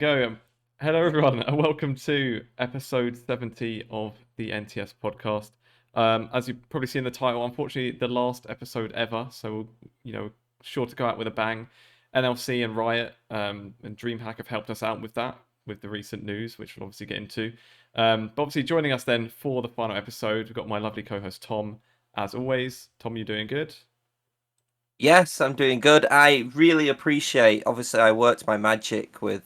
Go. Hello, everyone, and welcome to episode 70 of the NTS Podcast. As you've probably seen in the title, unfortunately, the last episode ever, so sure to go out with a bang. NLC and Riot and DreamHack have helped us out with that, with the recent news, which we'll obviously get into. But obviously, joining us then for the final episode, we've got my lovely co-host Tom. As always, Tom, you doing good? Yes, I'm doing good. I really appreciate. Obviously, I worked my magic with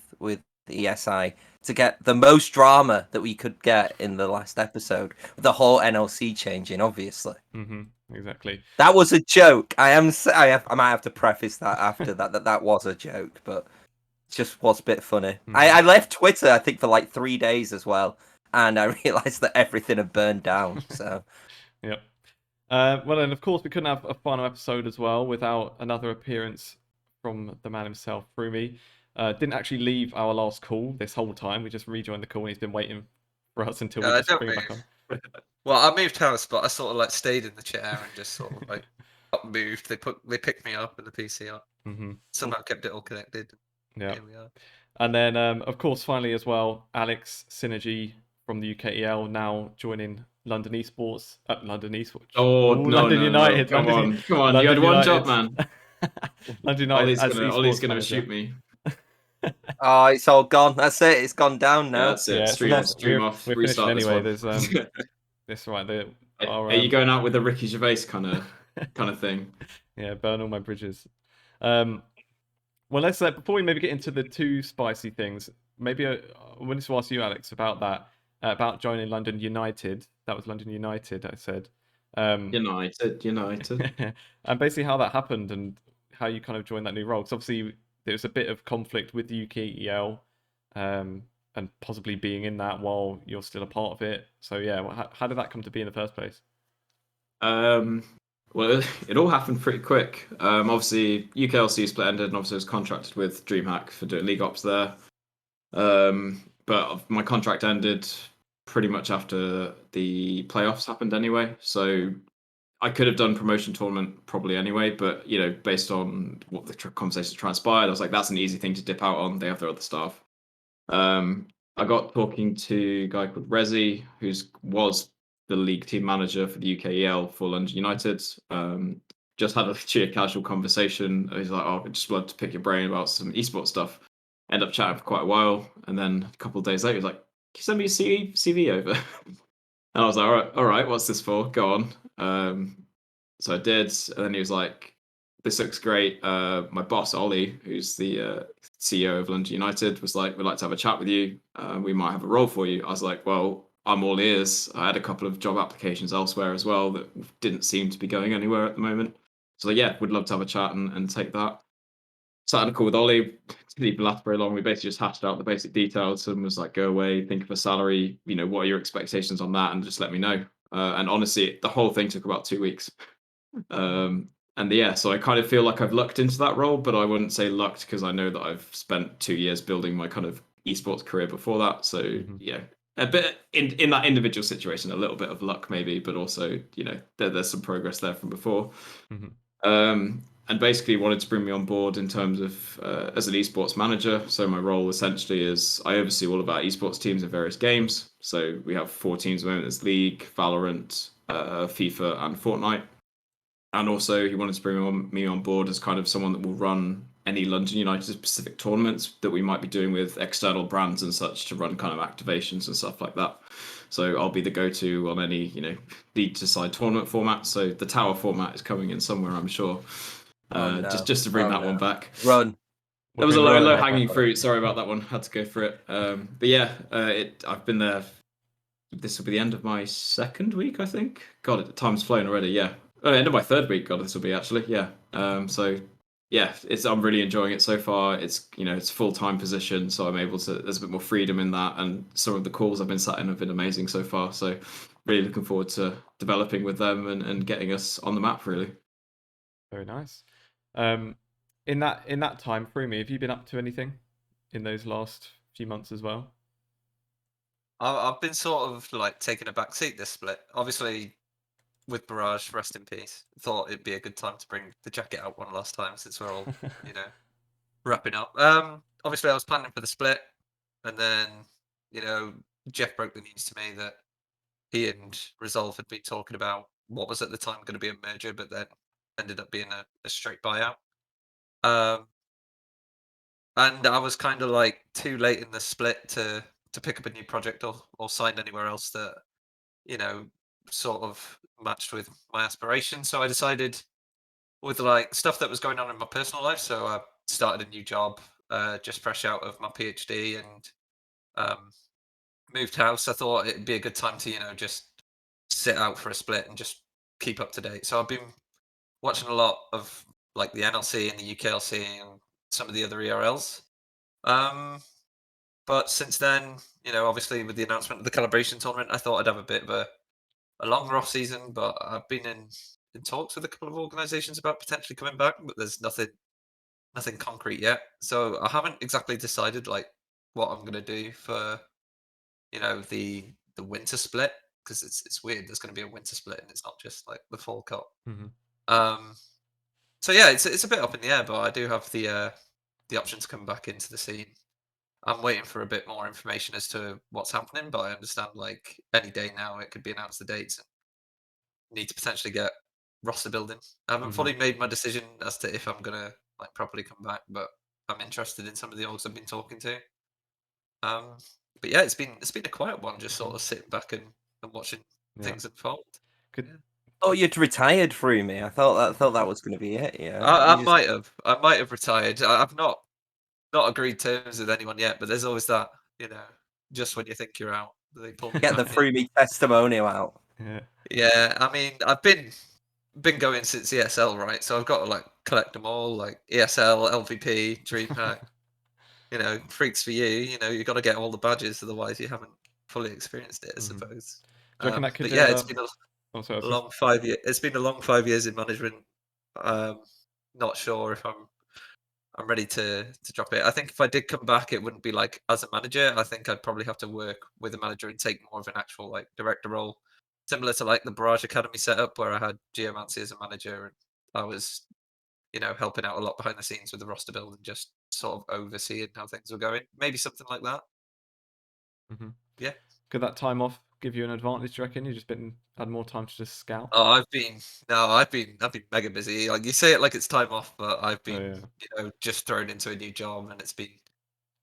ESI to get the most drama that we could get in the last episode. The whole NLC changing, obviously. Exactly. That was a joke. I might have to preface that after that was a joke, but it just was a bit funny. I left Twitter, I think, for like 3 days as well, and I realized that everything had burned down. So. Yep. Well, and of course, we couldn't have a final episode as well without another appearance from the man himself, Froomie. Didn't actually leave our last call this whole time. We just rejoined the call and he's been waiting for us until we just bring it back on. Well, I moved house, but I sort of like stayed in the chair and just sort of like got moved. They picked me up in the PC. Somehow kept it all connected. Yeah. Here we are. And then, of course, finally as well, Alex Synygy from the UKEL now joining London Esports. London Esports. Oh, no, London United. Come on. London You had one United. job, man. London United. Ollie's gonna shoot me. Oh, it's all gone. That's it. It's gone down now. Yeah, that's it. Stream off. We're Restart anyway. this There's this right. Are you going out with a Ricky Gervais kind of thing? Yeah, burn all my bridges. Well, let's before we maybe get into the two spicy things, maybe I wanted to ask you, Alex, about that, about joining London United. That was London United, I said. United. And basically how that happened and how you kind of joined that new role. Because obviously there was a bit of conflict with the UKEL, and possibly being in that while you're still a part of it. So yeah, how did that come to be in the first place? Well, it all happened pretty quick. Obviously, UKLC split ended, and obviously I was contracted with DreamHack for doing league ops there. But my contract ended pretty much after the playoffs happened anyway. So I could have done promotion tournament probably anyway, but based on what the conversations transpired, I was like, that's an easy thing to dip out on. They have their other staff. I got talking to a guy called Rezi, who was the league team manager for the UKEL for London United. Just had a sheer casual conversation. He's like, "Oh, I'd just love to pick your brain about some esports stuff." End up chatting for quite a while, and then a couple of days later, he's like, "Can you send me a CV over?" And I was like, all right, what's this for? Go on. So I did, and then he was like, "This looks great." My boss, Ollie, who's the CEO of London United, was like, "We'd like to have a chat with you. We might have a role for you." I was like, "Well, I'm all ears." I had a couple of job applications elsewhere as well that didn't seem to be going anywhere at the moment. So yeah, would love to have a chat and take that. Sat on a call with Ollie, didn't even last very long. We basically just hashed out the basic details and was like, "Go away, think of a salary, what are your expectations on that, and just let me know." And honestly, the whole thing took about 2 weeks. And yeah, so I kind of feel like I've lucked into that role, but I wouldn't say lucked because I know that I've spent 2 years building my kind of esports career before that. So yeah, a bit in that individual situation, a little bit of luck maybe, but also there's some progress there from before. And basically wanted to bring me on board in terms of as an esports manager. So my role essentially is I oversee all of our esports teams in various games. So we have 4 teams at the moment. There's League, Valorant, FIFA, and Fortnite. And also he wanted to bring me on board as kind of someone that will run any London United specific tournaments that we might be doing with external brands and such to run kind of activations and stuff like that. So I'll be the go-to on any, league to side tournament format. So the tower format is coming in somewhere, I'm sure. Just to bring that one back. Run. There was a low hanging fruit. Sorry about that one. Had to go for it. But yeah, I've been there. This will be the end of my second week, I think. God, time's flown already. Yeah. End of my third week. God, this will be actually. Yeah. So yeah, I'm really enjoying it so far. It's it's a full-time position, so I'm able to. There's a bit more freedom in that, and some of the calls I've been sat in have been amazing so far. So really looking forward to developing with them and getting us on the map. Really. Very nice. In that time, Froomie, have you been up to anything in those last few months as well? I've been sort of like taking a back seat this split. Obviously, with Barrage, rest in peace. Thought it'd be a good time to bring the jacket out one last time since we're all, wrapping up. Obviously, I was planning for the split. and then Jeff broke the news to me that he and Resolve had been talking about what was at the time going to be a merger, but then ended up being a straight buyout. And I was kind of like too late in the split to pick up a new project or sign anywhere else that sort of matched with my aspirations. So I decided, with like stuff that was going on in my personal life, so I started a new job, just fresh out of my PhD, and moved house. I thought it'd be a good time to just sit out for a split and just keep up to date. So I've been watching a lot of like the NLC and the UKLC and some of the other ERLs. But since then, obviously with the announcement of the calibration tournament, I thought I'd have a bit of a longer off season. But I've been in talks with a couple of organisations about potentially coming back, but there's nothing concrete yet. So I haven't exactly decided like what I'm gonna do for the winter split, because it's weird. There's going to be a winter split, and it's not just like the fall cup. So yeah, it's a bit up in the air, but I do have the option to come back into the scene. I'm waiting for a bit more information as to what's happening, but I understand like any day now it could be announced the dates. And need to potentially get roster building. I haven't fully made my decision as to if I'm gonna like properly come back, but I'm interested in some of the orgs I've been talking to. But yeah, it's been a quiet one, just sort of sitting back and watching things unfold. Good. Yeah. Oh, you'd retired, Froomie. I thought that was going to be it. Yeah, I might have retired. I've not agreed terms with anyone yet, but there's always that, just when you think you're out, they pull me Get the back in. Froomie testimonial out. Yeah, I mean, I've been going since ESL, right? So I've got to like collect them all, like ESL, LVP, DreamHack. Freaks for you. You got to get all the badges, otherwise you haven't fully experienced it, I suppose. Do you reckon that could? But yeah, it's been a a long 5 years. It's been a long 5 years in management. Not sure if I'm ready to drop it. I think if I did come back, it wouldn't be like as a manager. I think I'd probably have to work with a manager and take more of an actual like director role, similar to like the Barrage Academy setup where I had Geomancy as a manager and I was, helping out a lot behind the scenes with the roster build and just sort of overseeing how things were going. Maybe something like that. Yeah. Could that time off give you an advantage? Do you reckon? You've just had more time to just scout. Oh, I've been mega busy. Like you say it like it's time off, but I've been just thrown into a new job and it's been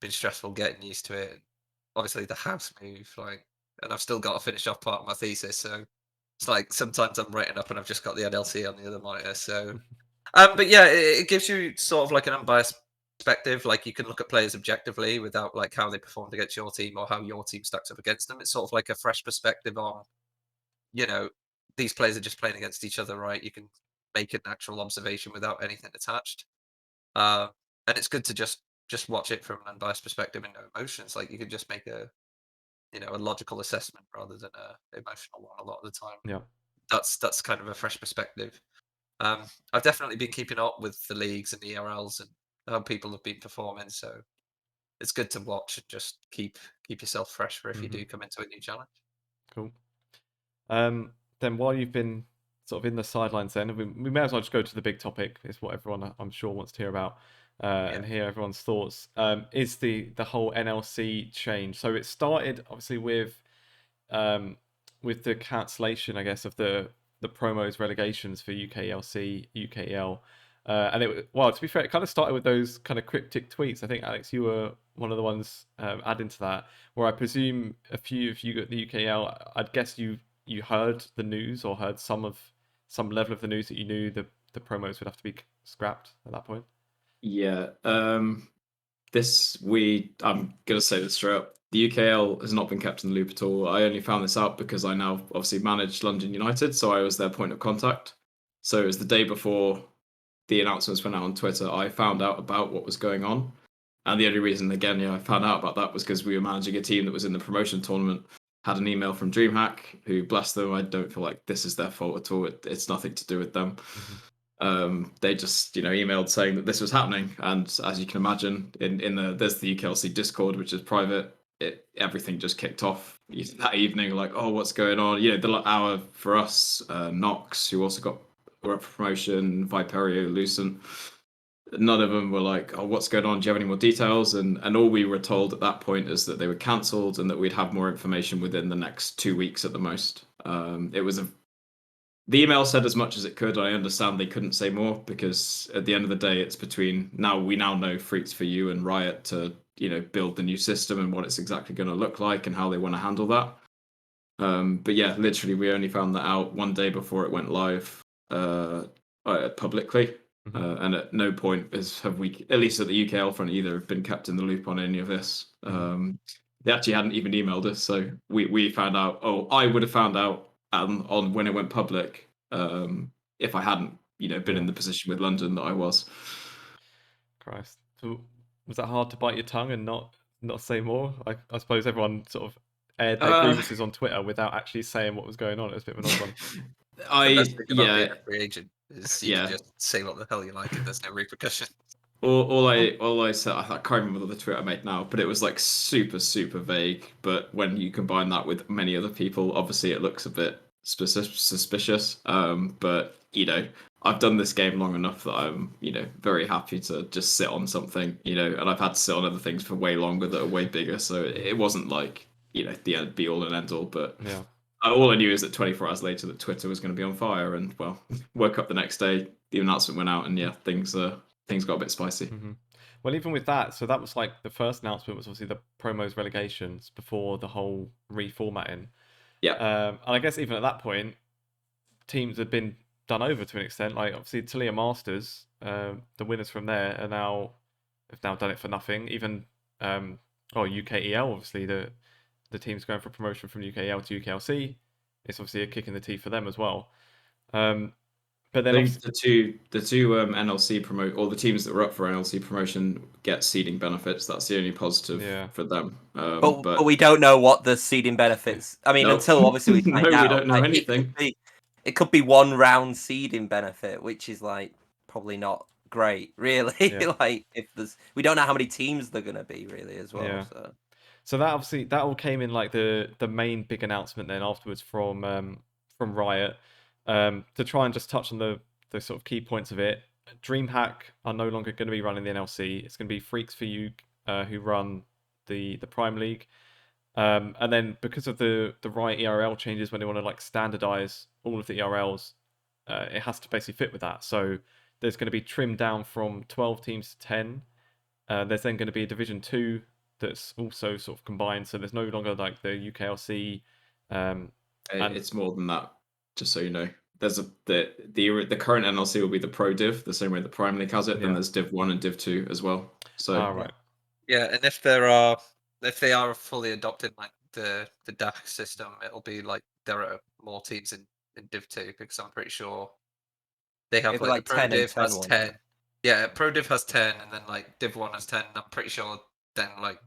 stressful getting used to it. Obviously the house move, like, and I've still got to finish off part of my thesis, so it's like sometimes I'm writing up and I've just got the NLC on the other monitor. So, but yeah, it gives you sort of like an unbiased perspective. Like you can look at players objectively without like how they performed against your team or how your team stacks up against them. It's sort of like a fresh perspective on, these players are just playing against each other, right? You can make an actual observation without anything attached, and it's good to just watch it from an unbiased perspective and no emotions. Like you can just make a logical assessment rather than a emotional one a lot of the time. Yeah, that's kind of a fresh perspective. I've definitely been keeping up with the leagues and the ERLs and how people have been performing, so it's good to watch and just keep yourself fresh for if you do come into a new challenge. Cool. Then while you've been sort of in the sidelines, then we may as well just go to the big topic. It's what everyone I'm sure wants to hear about and hear everyone's thoughts. Is the whole NLC change? So it started obviously with the cancellation, I guess, of the promos relegations for UKLC, UKEL. And to be fair, it kind of started with those kind of cryptic tweets. I think, Alex, you were one of the ones adding to that, where I presume a few of you at the UKEL, I'd guess you heard the news or heard some level of the news that you knew the promos would have to be scrapped at that point. Yeah. I'm gonna say this straight up. The UKL has not been kept in the loop at all. I only found this out because I now obviously manage London United, so I was their point of contact. So it was the day before the announcements went out on Twitter. I found out about what was going on, and the only reason, again, I found out about that was because we were managing a team that was in the promotion tournament. Had an email from DreamHack, who, bless them, I don't feel like this is their fault at all. It's nothing to do with them. They just, emailed saying that this was happening, and as you can imagine, there's the UKLC Discord, which is private. Everything just kicked off that evening. Like, oh, what's going on? The hour for us, Nox, who also got up for promotion, Viperio, Lucent. none of them were like, "Oh, what's going on? Do you have any more details?" And all we were told at that point is that they were cancelled and that we'd have more information within the next 2 weeks at the most. The email said as much as it could. I understand they couldn't say more because at the end of the day, it's between we now know Freaks for You and Riot to build the new system and what it's exactly going to look like and how they want to handle that. But yeah, literally, we only found that out one day before it went live publicly. And at no point have we, at least at the UKL front either, been kept in the loop on any of this. They actually hadn't even emailed us, so we found out. Oh, I would have found out on when it went public if I hadn't, been in the position with London that I was. Christ, so was that hard to bite your tongue and not say more? I suppose everyone sort of aired their grievances on Twitter without actually saying what was going on. It was a bit of an odd one. The best thing about being a free agent is you can just say what the hell you like and there's no repercussion. All I said, I can't remember the tweet I made now, but it was like super, super vague. But when you combine that with many other people, obviously it looks a bit suspicious. But I've done this game long enough that I'm, very happy to just sit on something, and I've had to sit on other things for way longer that are way bigger. So it wasn't like, the end be all and end all. But yeah, all I knew is that 24 hours later that Twitter was going to be on fire, and well, woke up the next day, the announcement went out, and yeah, things got a bit spicy. Well, even with that, so that was like the first announcement was obviously the promos relegations before the whole reformatting. Yeah. And I guess even at that point, teams had been done over to an extent. Like obviously Talia Masters, the winners from there have now done it for nothing. Even UKEL, obviously the team's going for promotion from UKEL to UKLC. It's obviously a kick in the teeth for them as well. But then the two NLC promote, or the teams that were up for NLC promotion get seeding benefits. That's the only positive for them. But we don't know what the seeding benefits. I mean, until obviously we find out. We don't know anything. It could be one round seeding benefit, which is like probably not great, really. Yeah. Like we don't know how many teams they're going to be really as well. Yeah. So that all came in like the main big announcement then afterwards from Riot. To try and just touch on the sort of key points of it. DreamHack are no longer going to be running the NLC. It's going to be Freaks for You who run the Prime League. And then because of the Riot ERL changes when they want to like standardize all of the ERLs, it has to basically fit with that. So there's going to be trimmed down from 12 teams to 10. There's then going to be a Division 2 that's also sort of combined. So there's no longer like the UKLC. It's more than that, just so you know. There's the current NLC will be the Pro Div, the same way the Prime League has it. Then there's Div 1 and Div 2 as well. So right. Yeah, and if they are fully adopted like the DAC system, it'll be like there are more teams in Div 2 because I'm pretty sure they have like the Pro Div has 10. Yeah, Pro Div has 10 and then like Div 1 has 10. I'm pretty sure then like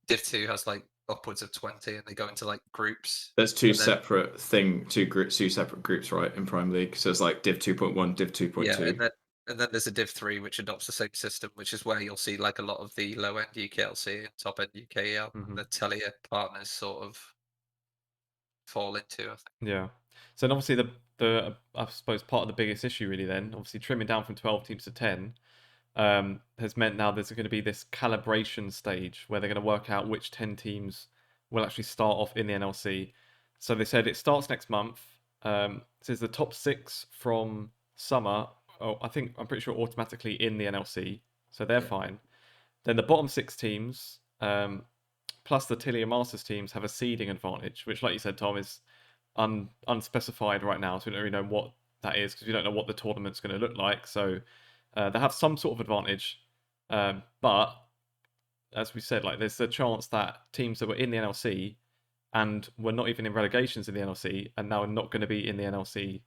Div 2 has like upwards of 20 and they go into like groups. There's two separate groups, right, in Prime League. So it's like Div 2.1, Div 2.2. Yeah, and then there's a Div 3 which adopts the same system, which is where you'll see like a lot of the low end UKLC and top end UKEL and the Telia partners sort of fall into, I think. Yeah. So obviously the I suppose part of the biggest issue really then, obviously trimming down from 12 teams to 10, has meant now there's going to be this calibration stage where they're going to work out which 10 teams will actually start off in the NLC. So they said it starts next month. It says the top 6 from summer, I'm pretty sure automatically in the NLC, so they're fine. Then the bottom 6 teams, plus the Tilia Masters teams, have a seeding advantage, which, like you said, Tom, is unspecified right now, so we don't really know what that is because we don't know what the tournament's going to look like. So they have some sort of advantage, but as we said, like there's a chance that teams that were in the NLC and were not even in relegations in the NLC and now are not going to be in the NLC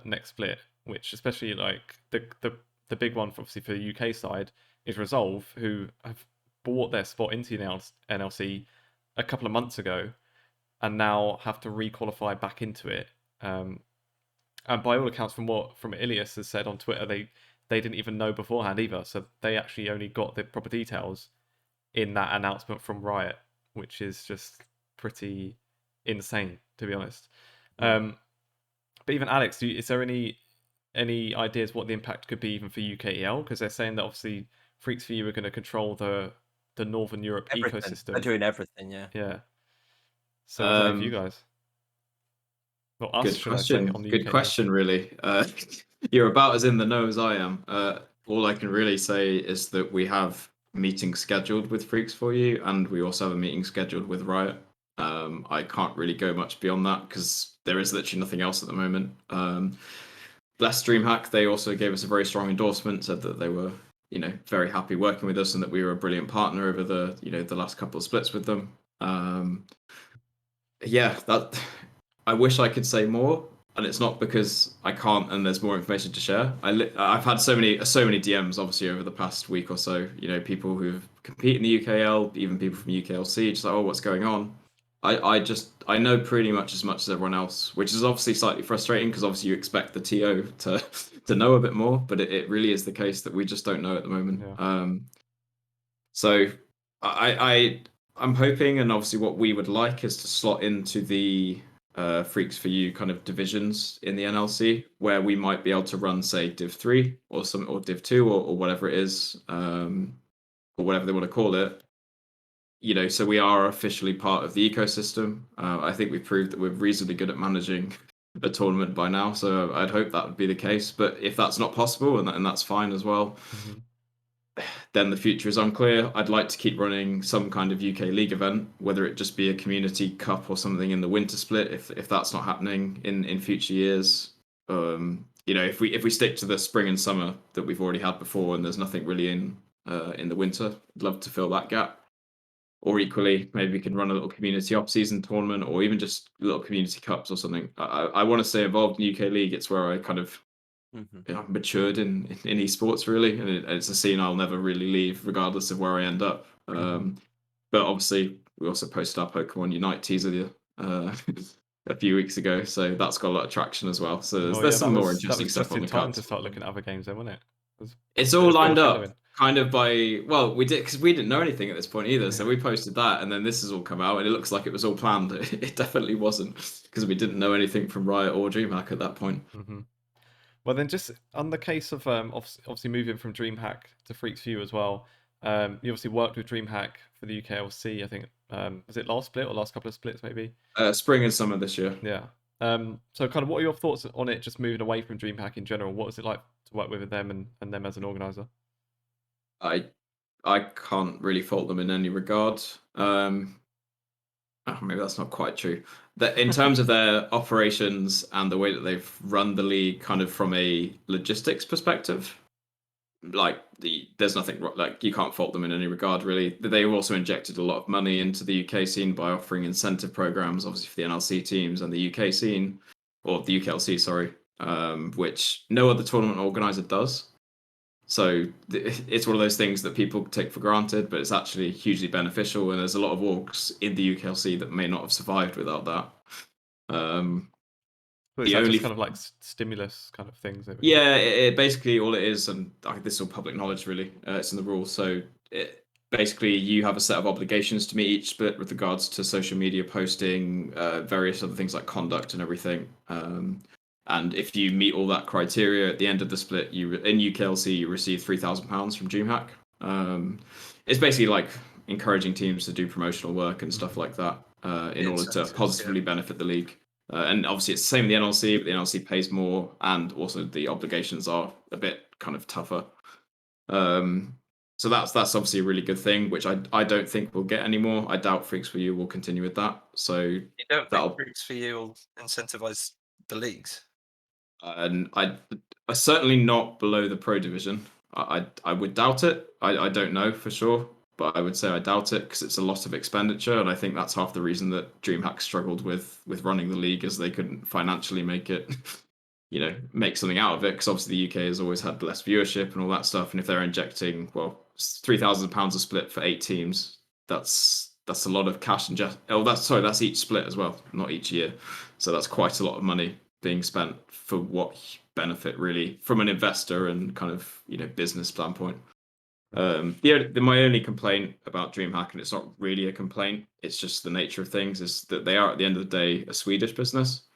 next split. Which, especially like the big one obviously for the UK side is Resolve, who have bought their spot into the NLC a couple of months ago and now have to re-qualify back into it. And by all accounts, from Ilias has said on Twitter, they didn't even know beforehand either. So they actually only got the proper details in that announcement from Riot, which is just pretty insane, to be honest. But even Alex, is there any any ideas what the impact could be even for UKEL? Because they're saying that obviously Freaks for You are going to control the Northern Europe Everything. ecosystem. They're doing everything, yeah. Yeah. So what's that for you guys? Well, us, Good should I say, question. on the Good UK question, really. You're about as in the know as I am. All I can really say is that we have meetings scheduled with Freaks for You, and we also have a meeting scheduled with Riot. I can't really go much beyond that because there is literally nothing else at the moment. Bless DreamHack, they also gave us a very strong endorsement, said that they were, very happy working with us and that we were a brilliant partner over the last couple of splits with them. Yeah, that I wish I could say more, and it's not because I can't and there's more information to share. I've had so many DMs obviously over the past week or so. People who compete in the UKL, even people from UKLC, just like, oh, what's going on? I know pretty much as everyone else, which is obviously slightly frustrating because obviously you expect the TO to know a bit more, but it really is the case that we just don't know at the moment. Yeah. So I'm hoping, and obviously what we would like is to slot into the Freaks for You kind of divisions in the NLC, where we might be able to run, say, Div 3 or Div 2 or whatever it is, or whatever they want to call it. So we are officially part of the ecosystem. I think we've proved that we're reasonably good at managing a tournament by now, so I'd hope that would be the case. But if that's not possible, and that's fine as well, then the future is unclear. I'd like to keep running some kind of UK League event, whether it just be a community cup or something in the winter split. If that's not happening in future years, if we stick to the spring and summer that we've already had before, and there's nothing really in the winter, I'd love to fill that gap. Or equally, maybe we can run a little community off-season tournament, or even just little community cups or something. I want to stay involved in UK League. It's where I kind of matured in esports, really, and it's a scene I'll never really leave, regardless of where I end up. But obviously, we also posted our Pokemon Unite teaser a few weeks ago, so that's got a lot of traction as well. So there's some more interesting stuff on the cards. That was just in time to start looking at other games, then, wasn't it? It's all lined up, kind of we did, because we didn't know anything at this point either. So we posted that, and then this has all come out, and it looks like it was all planned. It definitely wasn't, because we didn't know anything from Riot or DreamHack at that point. Well, then, just on the case of obviously moving from DreamHack to Freaks for You as well, you obviously worked with DreamHack for the UKLC. I think was it last split or last couple of splits maybe? Spring and summer this year. Yeah. So kind of what are your thoughts on it, just moving away from DreamHack in general? What was it like to work with them and them as an organizer? I can't really fault them in any regard. Maybe that's not quite true. In terms of their operations and the way that they've run the league, kind of from a logistics perspective, there's nothing you can't fault them in any regard, really. They've also injected a lot of money into the UK scene by offering incentive programs, obviously for the NLC teams and the UK scene, or the UKLC, sorry, which no other tournament organizer does. So it's one of those things that people take for granted, but it's actually hugely beneficial. And there's a lot of orgs in the UKLC that may not have survived without that. Just kind of like stimulus kind of things. Yeah, it basically all it is, and this is all public knowledge really. It's in the rules. So basically, you have a set of obligations to meet each split with regards to social media posting, various other things like conduct and everything. And if you meet all that criteria at the end of the split, in UKLC you receive £3,000 from DreamHack. It's basically like encouraging teams to do promotional work and stuff like that in order to positively benefit the league. And obviously it's the same in the NLC, but the NLC pays more, and also the obligations are a bit kind of tougher. So that's obviously a really good thing, which I don't think we'll get anymore. I doubt Freaks for You will continue with that. So you don't think Freaks for You will incentivize the leagues? And I certainly not below the pro division. I would doubt it. I don't know for sure, but I would say I doubt it because it's a lot of expenditure, and I think that's half the reason that DreamHack struggled with running the league, is they couldn't financially make it, make something out of it, because obviously the UK has always had less viewership and all that stuff, and if they're injecting £3,000 a split for 8 teams, that's a lot of cash that's each split as well, not each year, so that's quite a lot of money being spent for what benefit really from an investor and kind of business standpoint. My only complaint about DreamHack, and it's not really a complaint, it's just the nature of things, is that they are at the end of the day a Swedish business.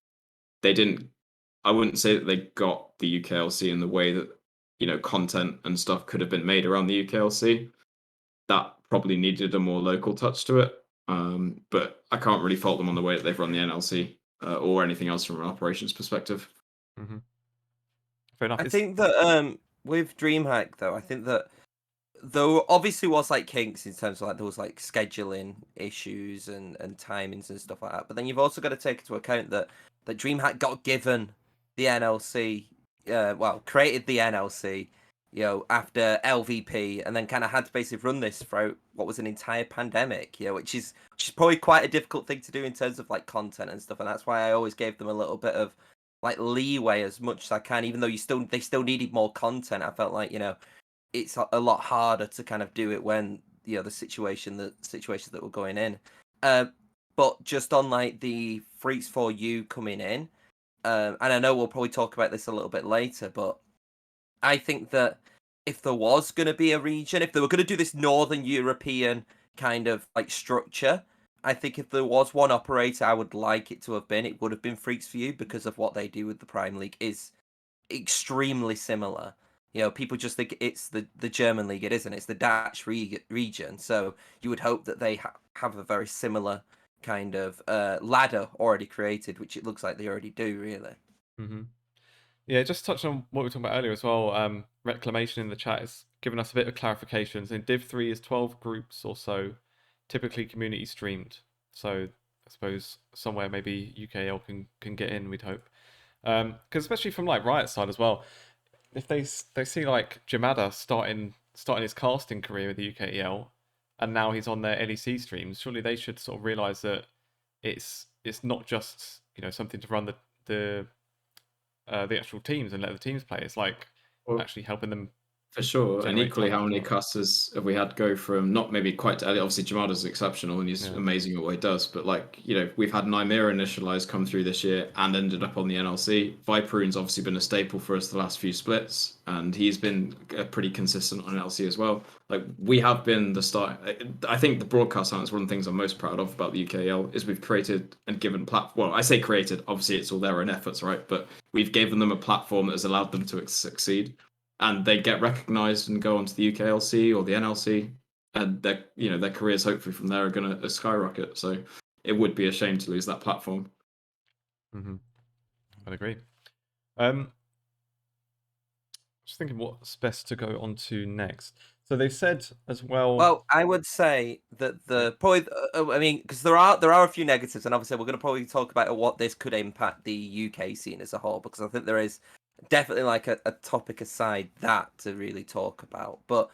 I wouldn't say that they got the UKLC and the way that, you know, content and stuff could have been made around the UKLC. That probably needed a more local touch to it. But I can't really fault them on the way that they've run the NLC or anything else from an operations perspective. Mm-hmm. Fair enough. I think that with DreamHack though, I think that though obviously was like kinks in terms of like there was like scheduling issues and timings and stuff like that. But then you've also got to take into account that DreamHack got given the NLC, created the NLC, you know, after LVP, and then kind of had to basically run this throughout what was an entire pandemic, you know, which is probably quite a difficult thing to do in terms of like content and stuff. And that's why I always gave them a little bit of like leeway as much as I can, even though they still needed more content. I felt like, you know, it's a lot harder to kind of do it when, you know, the situations that were going in. But just on like the Freaks for You coming in, and I know we'll probably talk about this a little bit later, but I think that if there was going to be a region, if they were going to do this Northern European kind of like structure, I think if there was one operator I would like it to have been, it would have been Freaks for You, because of what they do with the Prime League is extremely similar. You know, people just think it's the German league. It isn't. It's the Dutch region. So you would hope that they have a very similar kind of ladder already created, which it looks like they already do, really. Mm-hmm. Yeah, just touch on what we were talking about earlier as well. Reclamation in the chat has given us a bit of clarifications. In Div 3 is 12 groups or so, typically community streamed. So I suppose somewhere maybe UKL can get in, we'd hope. Because especially from like Riot side as well, if they see like Jamada starting his casting career with the UKEL, and now he's on their LEC streams, surely they should sort of realise that it's not just, you know, something to run the actual teams and let the teams play. It's like actually helping them. For sure. And equally, how many well. casters have we had go from not maybe quite to Elliot? Obviously, Jamada's exceptional and he's amazing at what he does. But like, you know, we've had Nymira initialized come through this year and ended up on the NLC. Viperoon's obviously been a staple for us the last few splits, and he's been pretty consistent on NLC as well. Like, we have been the start. I think the broadcast talent is one of the things I'm most proud of about the UKL is we've created and given well, I say created, obviously it's all their own efforts, right? But we've given them a platform that has allowed them to succeed. And they get recognised and go onto the UKLC or the NLC, and their careers hopefully from there are going to skyrocket. So it would be a shame to lose that platform. Mm-hmm. I'd agree. Just thinking what's best to go on to next. So they said as well. Well, I would say that because there are a few negatives, and obviously we're going to probably talk about what this could impact the UK scene as a whole, because I think there is definitely like a topic aside that to really talk about. But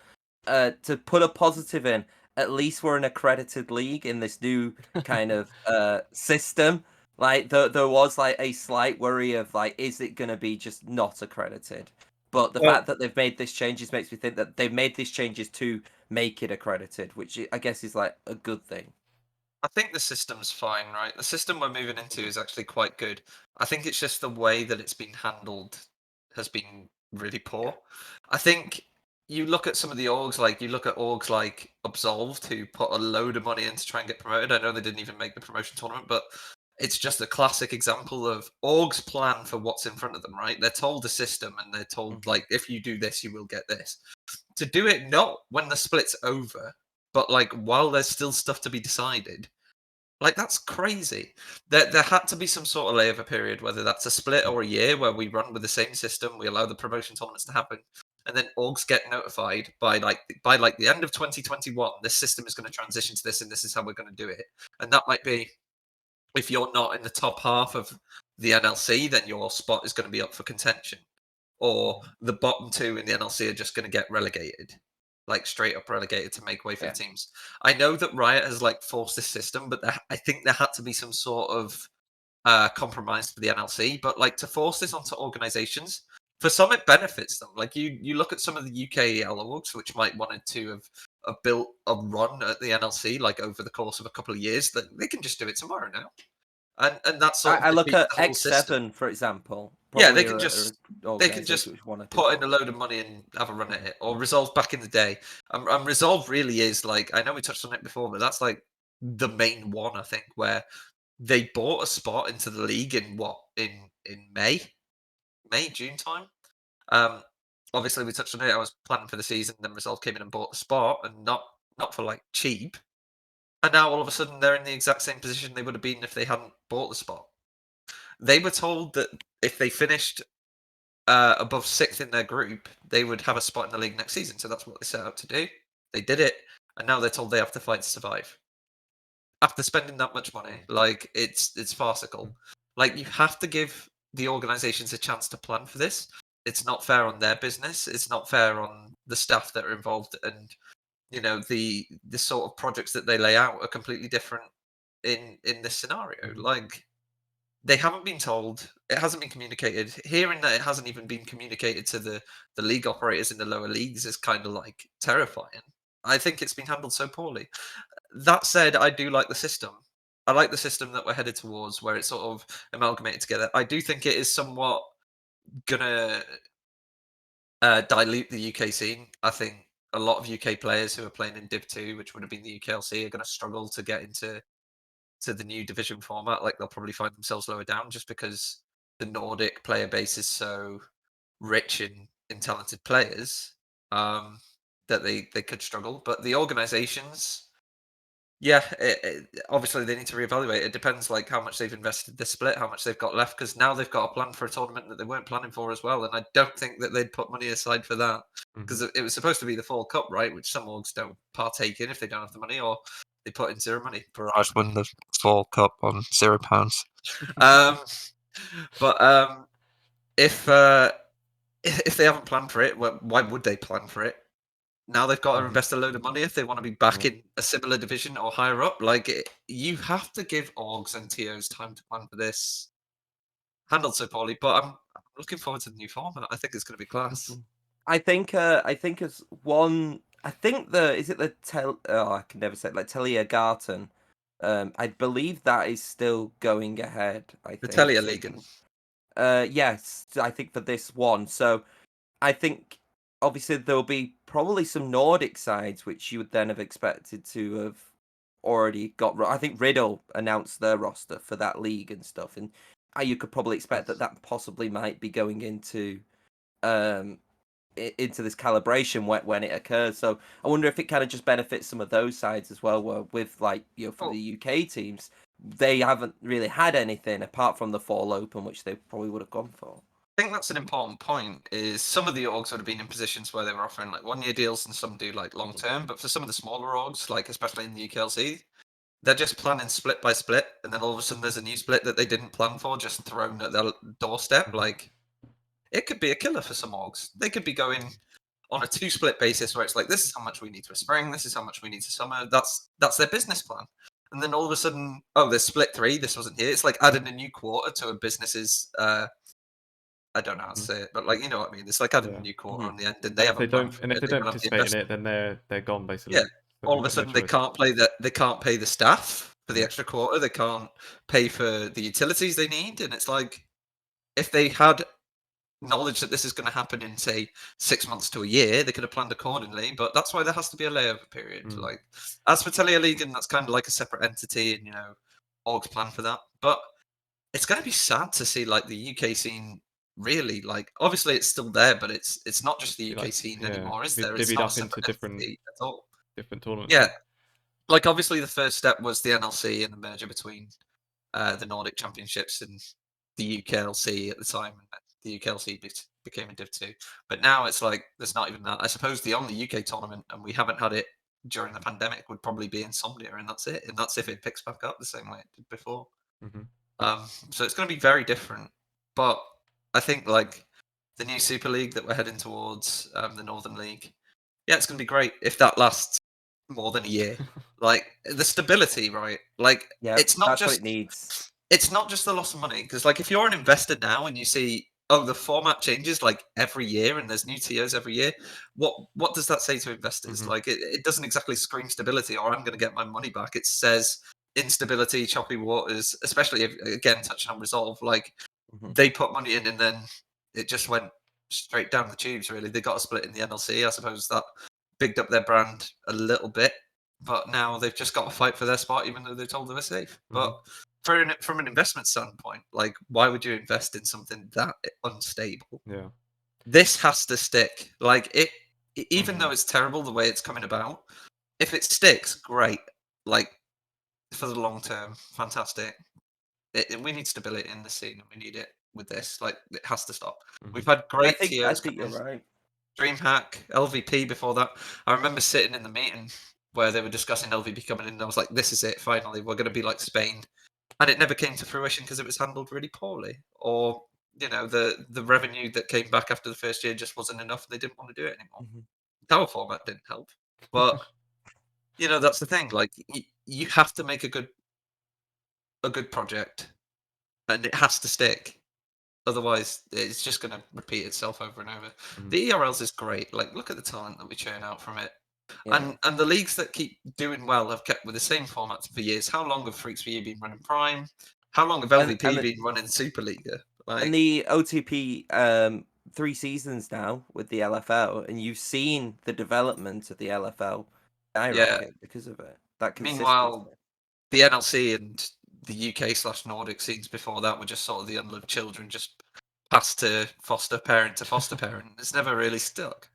to put a positive in, at least we're an accredited league in this new kind of system. Like there was like a slight worry of like, is it going to be just not accredited? But the fact that they've made these changes makes me think that they've made these changes to make it accredited, which I guess is like a good thing. I think the system's fine, right? The system we're moving into is actually quite good. I think it's just the way that it's been handled has been really poor. I think you look at some of the orgs, like Absolved, who put a load of money in to try and get promoted. I know they didn't even make the promotion tournament, but it's just a classic example of orgs plan for what's in front of them, right? They're told the system and they're told, like, if you do this, you will get this. To do it not when the split's over, but like while there's still stuff to be decided, like that's crazy. There had to be some sort of layover period, whether that's a split or a year, where we run with the same system, we allow the promotion tournaments to happen, and then orgs get notified by the end of 2021. This system is going to transition to this, and this is how we're going to do it. And that might be, if you're not in the top half of the NLC, then your spot is going to be up for contention, or the bottom two in the NLC are just going to get relegated. Like straight up relegated to make way for the teams. I know that Riot has like forced this system, but I think there had to be some sort of compromise for the NLC. But like to force this onto organizations, for some it benefits them. Like you look at some of the UKEL orgs, which might wanted to have built a run at the NLC like over the course of a couple of years, that they can just do it tomorrow now. And that's sort of I look at X7, system, for example. Yeah, they can just put in a load of money and have a run at it. Or Resolve back in the day. And Resolve really is like, I know we touched on it before, but that's like the main one, I think, where they bought a spot into the league in May, June time. Obviously, we touched on it. I was planning for the season, then Resolve came in and bought the spot, and not for like cheap. And now all of a sudden they're in the exact same position they would have been if they hadn't bought the spot. They were told that if they finished above 6th in their group, they would have a spot in the league next season. So that's what they set out to do. They did it, and now they're told they have to fight to survive. After spending that much money, like it's farcical. Like, you have to give the organizations a chance to plan for this. It's not fair on their business. It's not fair on the staff that are involved, and the sort of projects that they lay out are completely different in this scenario. Like, they haven't been told, it hasn't been communicated. Hearing that it hasn't even been communicated to the league operators in the lower leagues is kind of like terrifying. I think it's been handled so poorly. That said, I do like the system. I like the system that we're headed towards, where it's sort of amalgamated together. I do think it is somewhat gonna dilute the UK scene. I think a lot of UK players who are playing in Div 2, which would have been the UKLC, are going to struggle to get into the new division format. Like, they'll probably find themselves lower down just because the Nordic player base is so rich in talented players that they could struggle. But the organizations, yeah, obviously they need to reevaluate. It depends like how much they've invested this split, how much they've got left, because now they've got a plan for a tournament that they weren't planning for as well. And I don't think that they'd put money aside for that, because it was supposed to be the Fall Cup, right? Which some orgs don't partake in if they don't have the money, or they put in zero money. Barrage won the Fall Cup on £0. But if they haven't planned for it, why would they plan for it? Now they've got to invest a load of money if they want to be back in a similar division or higher up. Like, you have to give orgs and TOs time to plan for this. Handled so poorly, but I'm looking forward to the new format. I think it's going to be class. I think as one, I think I can never say it, like Telia Garten. I believe that is still going ahead. I think The Telia League. Yes, I think for this one. So I think obviously there'll be probably some Nordic sides which you would then have expected to have already got. I think Riddle announced their roster for that league and stuff, and you could probably expect that possibly might be going into this calibration when it occurs. So I wonder if it kind of just benefits some of those sides as well, where with like, for the UK teams, they haven't really had anything apart from the Fall Open, which they probably would have gone for. I think that's an important point, is some of the orgs would have been in positions where they were offering like 1-year deals, and some do like long term, but for some of the smaller orgs, like especially in the UKLC, they're just planning split by split, and then all of a sudden there's a new split that they didn't plan for, just thrown at their doorstep. Like, it could be a killer for some orgs. They could be going on a 2-split basis where it's like, this is how much we need for spring, this is how much we need for summer. That's their business plan. And then all of a sudden, oh, there's split 3, this wasn't here. It's like adding a new quarter to a business's I don't know how to say it, but like, you know what I mean. It's like adding a new quarter on the end, and they have. If they don't participate in it, then they're gone basically. Yeah. All of a sudden, they can't pay the staff for the extra quarter. They can't pay for the utilities they need, and it's like, if they had knowledge that this is going to happen in, say, 6 months to a year, they could have planned accordingly. But that's why there has to be a layover period. Like, as for Telia League, and that's kind of like a separate entity, and orgs plan for that. But it's going to be sad to see like the UK scene. Really, like, obviously it's still there, but it's not just the UK scene anymore, is there? It's divvied not up into different tournaments. Yeah, like, obviously the first step was the NLC and the merger between the Nordic Championships and the UKLC at the time, and the UKLC became a Div 2. But now it's like there's not even that. I suppose the only UK tournament, and we haven't had it during the pandemic, would probably be Insomnia, and that's it. And that's if it picks back up the same way it did before. So it's going to be very different, but I think like the new Super League that we're heading towards, the Northern League, yeah, it's going to be great if that lasts more than a year. Like, the stability, right? Like, it's not just what it needs. It's not just the loss of money, because like, if you're an investor now and you see, oh, the format changes like every year and there's new TOs every year, what does that say to investors? Like, it doesn't exactly scream stability or I'm going to get my money back. It says instability, choppy waters, especially if, again, touching on Resolve, like, they put money in and then it just went straight down the tubes, really. They got a split in the NLC. I suppose that bigged up their brand a little bit, but now they've just got to fight for their spot, even though they're told they're safe. But from an investment standpoint, like, why would you invest in something that unstable? Yeah. this has to stick. Like even though it's terrible the way it's coming about, if it sticks, great. Like for the long term, fantastic. We need stability in the scene, and we need it with this. Like it has to stop. We've had I great think TOs. you're right. DreamHack, LVP before that. I remember sitting in the meeting where they were discussing LVP coming in, and I was like, "This is it. Finally, we're going to be like Spain." And it never came to fruition because it was handled really poorly, or the revenue that came back after the first year just wasn't enough. They didn't want to do it anymore. Tower format didn't help, but that's the thing. Like you have to make a good project, and it has to stick. Otherwise, it's just going to repeat itself over and over. The ERLs is great. Like, look at the talent that we churn out from it. Yeah. And the leagues that keep doing well have kept with the same formats for years. How long have Freaks for You been running Prime? How long have LVP been running Superliga? And the OTP 3 seasons now with the LFL, and you've seen the development of the LFL skyrocket because of it. That consistency. Meanwhile, the NLC and the UK/Nordic scenes before that were just sort of the unloved children, just passed to foster parent to foster parent. It's never really stuck.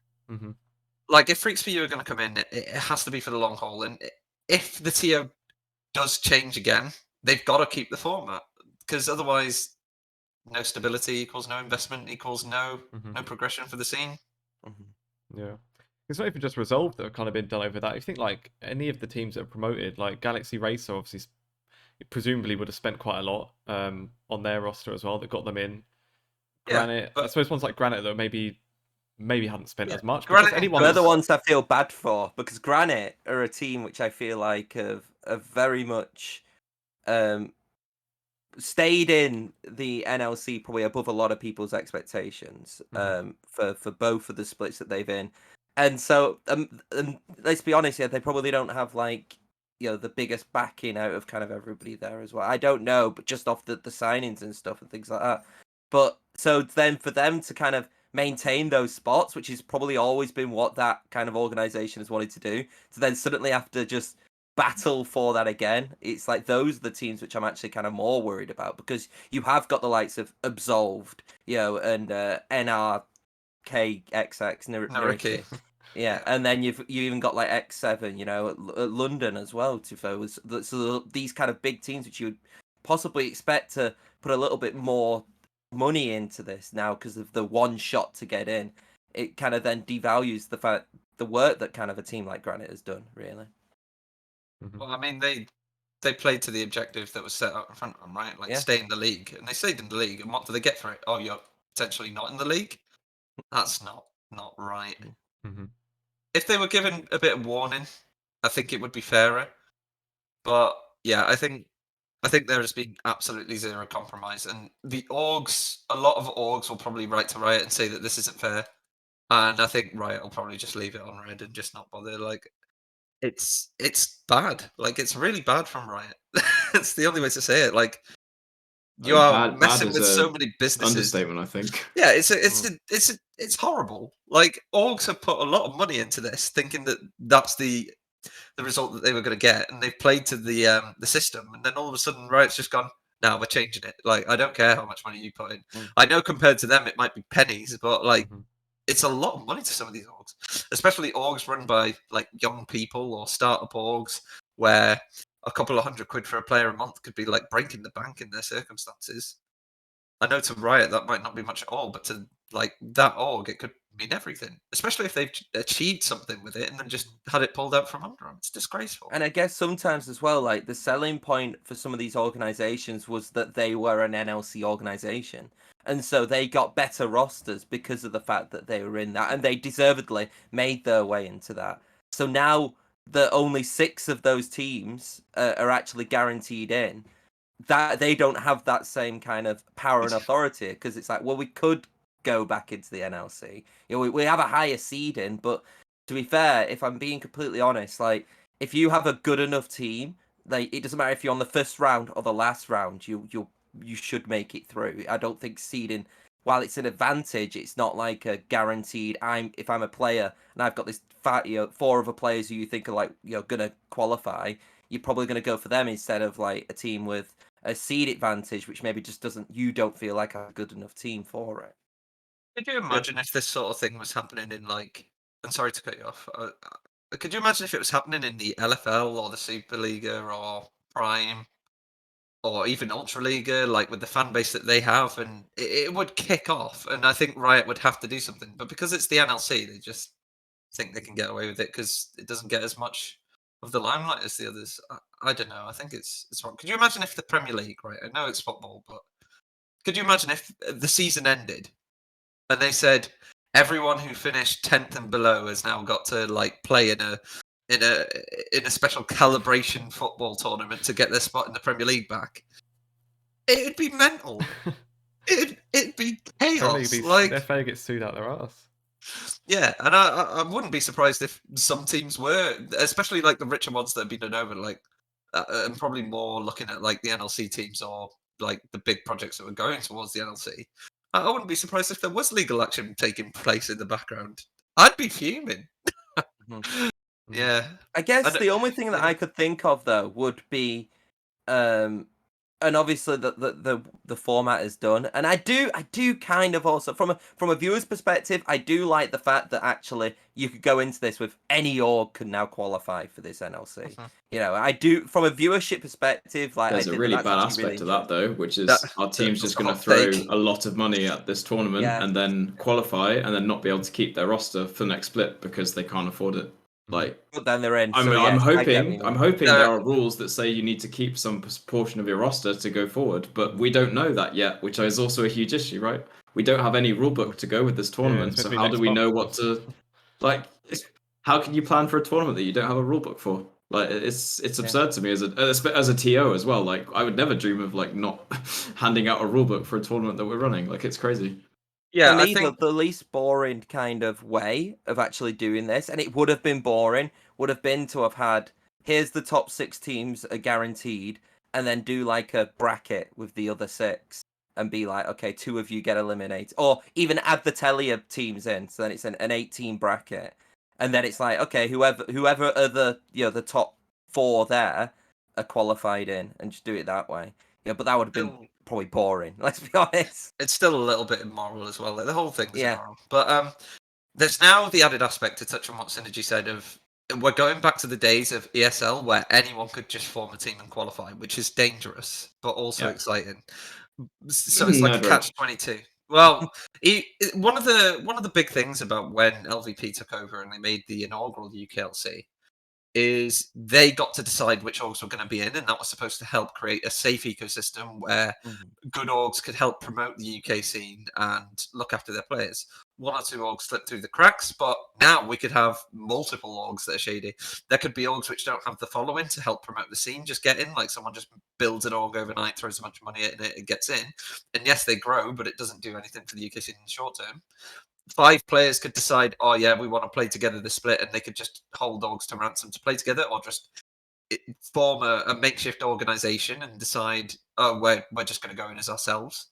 Like, if Freaks for You are going to come in, it has to be for the long haul. And if the TO does change again, they've got to keep the format, because otherwise, no stability equals no investment equals no progression for the scene. Yeah. It's not even just Resolve that have kind of been done over that. If you think like any of the teams that are promoted, like Galaxy Racer, obviously, presumably would have spent quite a lot on their roster as well that got them in. Granite, I suppose ones like Granite that maybe hadn't spent as much. They're the ones I feel bad for, because Granite are a team which I feel like have very much stayed in the NLC probably above a lot of people's expectations for both of the splits that they've in. And so, and let's be honest, they probably don't have like the biggest backing out of kind of everybody there as well. I don't know, but just off the signings and stuff and things like that. But so then for them to kind of maintain those spots, which has probably always been what that kind of organization has wanted to do, to then suddenly have to just battle for that again, it's like those are the teams which I'm actually kind of more worried about, because you have got the likes of Absolved, and NRKXX, Nariki. Yeah, and then you even got like X7, at London as well. So these kind of big teams which you would possibly expect to put a little bit more money into this now because of the one shot to get in, it kind of then devalues the work that kind of a team like Granite has done, really. Well, I mean, they played to the objective that was set up in front of them, right? Like, stay in the league, and they stayed in the league. And what do they get for it? Oh, you're potentially not in the league. That's not right. If they were given a bit of warning, I think it would be fairer. But yeah, I think there has been absolutely zero compromise, and a lot of orgs will probably write to Riot and say that this isn't fair, and I think Riot will probably just leave it on red and just not bother. Like, it's bad. Like, it's really bad from Riot. It's the only way to say it. Like, you are messing with so many businesses. Understatement, I think. Yeah, it's horrible. Like, orgs have put a lot of money into this, thinking that that's the result that they were going to get, and they've played to the system, and then all of a sudden Riot's just gone, no, we're changing it. Like, I don't care how much money you put in. I know compared to them it might be pennies, but like it's a lot of money to some of these orgs, especially orgs run by like young people or startup orgs, where a couple of £100 for a player a month could be like breaking the bank in their circumstances. I know to Riot that might not be much at all, but to like that org, it could mean everything. Especially if they've achieved something with it and then just had it pulled out from under them. It's disgraceful. And I guess sometimes as well, like the selling point for some of these organizations was that they were an NLC organization, and so they got better rosters because of the fact that they were in that, and they deservedly made their way into that. So now that only 6 of those teams are actually guaranteed in, that they don't have that same kind of power and authority, because it's like, well, we could go back into the NLC. We have a higher seed in, but to be fair, if I'm being completely honest, like if you have a good enough team, like it doesn't matter if you're on the first round or the last round, you should make it through. I don't think seeding, while it's an advantage, it's not like a guaranteed. If I'm a player and I've got this 4 other players who you think are like gonna qualify, you're probably gonna go for them instead of like a team with a seed advantage, which maybe just you don't feel like a good enough team for it. Could you imagine if this sort of thing was happening in like? I'm sorry to cut you off. Could you imagine if it was happening in the LFL or the Superliga or Prime or even Ultraliga, like with the fan base that they have, and it would kick off. And I think Riot would have to do something, but because it's the NLC, they just think they can get away with it because it doesn't get as much of the limelight as the others. I don't know. I think it's wrong. Could you imagine if the Premier League, right? I know it's football, but could you imagine if the season ended and they said everyone who finished 10th and below has now got to like play in a special calibration football tournament to get their spot in the Premier League back? It'd be mental. It'd be chaos. The FA gets sued out their ass. Yeah, and I wouldn't be surprised if some teams were, especially like the richer ones that have been done over, like, and probably more looking at like the NLC teams or like the big projects that were going towards the NLC. I wouldn't be surprised if there was legal action taking place in the background. I'd be fuming. Yeah. I guess the only thing that I could think of though would be, and obviously the format is done, and I do kind of also from a viewer's perspective, I do like the fact that actually you could go into this with any org can now qualify for this NLC. You know, I do from a viewership perspective. Like, there's a really bad aspect to that though, which is our team's just going to throw a lot of money at this tournament and then qualify and then not be able to keep their roster for the next split because they can't afford it. Like, but then they're in. I'm hoping there are rules that say you need to keep some portion of your roster to go forward, but we don't know that yet, which is also a huge issue, right? We don't have any rulebook to go with this tournament, so how do we know what to like? How can you plan for a tournament that you don't have a rulebook for? Like, it's absurd to me as a TO as well. Like, I would never dream of like not handing out a rulebook for a tournament that we're running. Like, it's crazy. Yeah, for me, I think the least boring kind of way of actually doing this, and it would have been boring, would have been to have had, here's the top 6 teams are guaranteed, and then do like a bracket with the other 6, and be like, okay, 2 of you get eliminated, or even add the Telia teams in, so then it's an 8-team bracket, and then it's like, okay, whoever are the top 4 there are qualified in, and just do it that way. Yeah, but that would have been probably boring. Let's be honest. It's still a little bit immoral as well. Like, the whole thing's immoral. But there's now the added aspect to touch on what Synygy said of we're going back to the days of ESL where anyone could just form a team and qualify, which is dangerous but also exciting. So it's like a catch-22. Well, one of the big things about when LVP took over and they made the inaugural UKLC is they got to decide which orgs were going to be in, and that was supposed to help create a safe ecosystem where good orgs could help promote the UK scene and look after their players. 1 or 2 orgs slipped through the cracks, but now we could have multiple orgs that are shady. There could be orgs which don't have the following to help promote the scene, just get in, like someone just builds an org overnight, throws a bunch of money at it, and gets in. And yes, they grow, but it doesn't do anything for the UK scene in the short term. 5 players could decide, oh yeah, we want to play together this split, and they could just hold orgs to ransom to play together, or just form a makeshift organization and decide, oh, we're just going to go in as ourselves.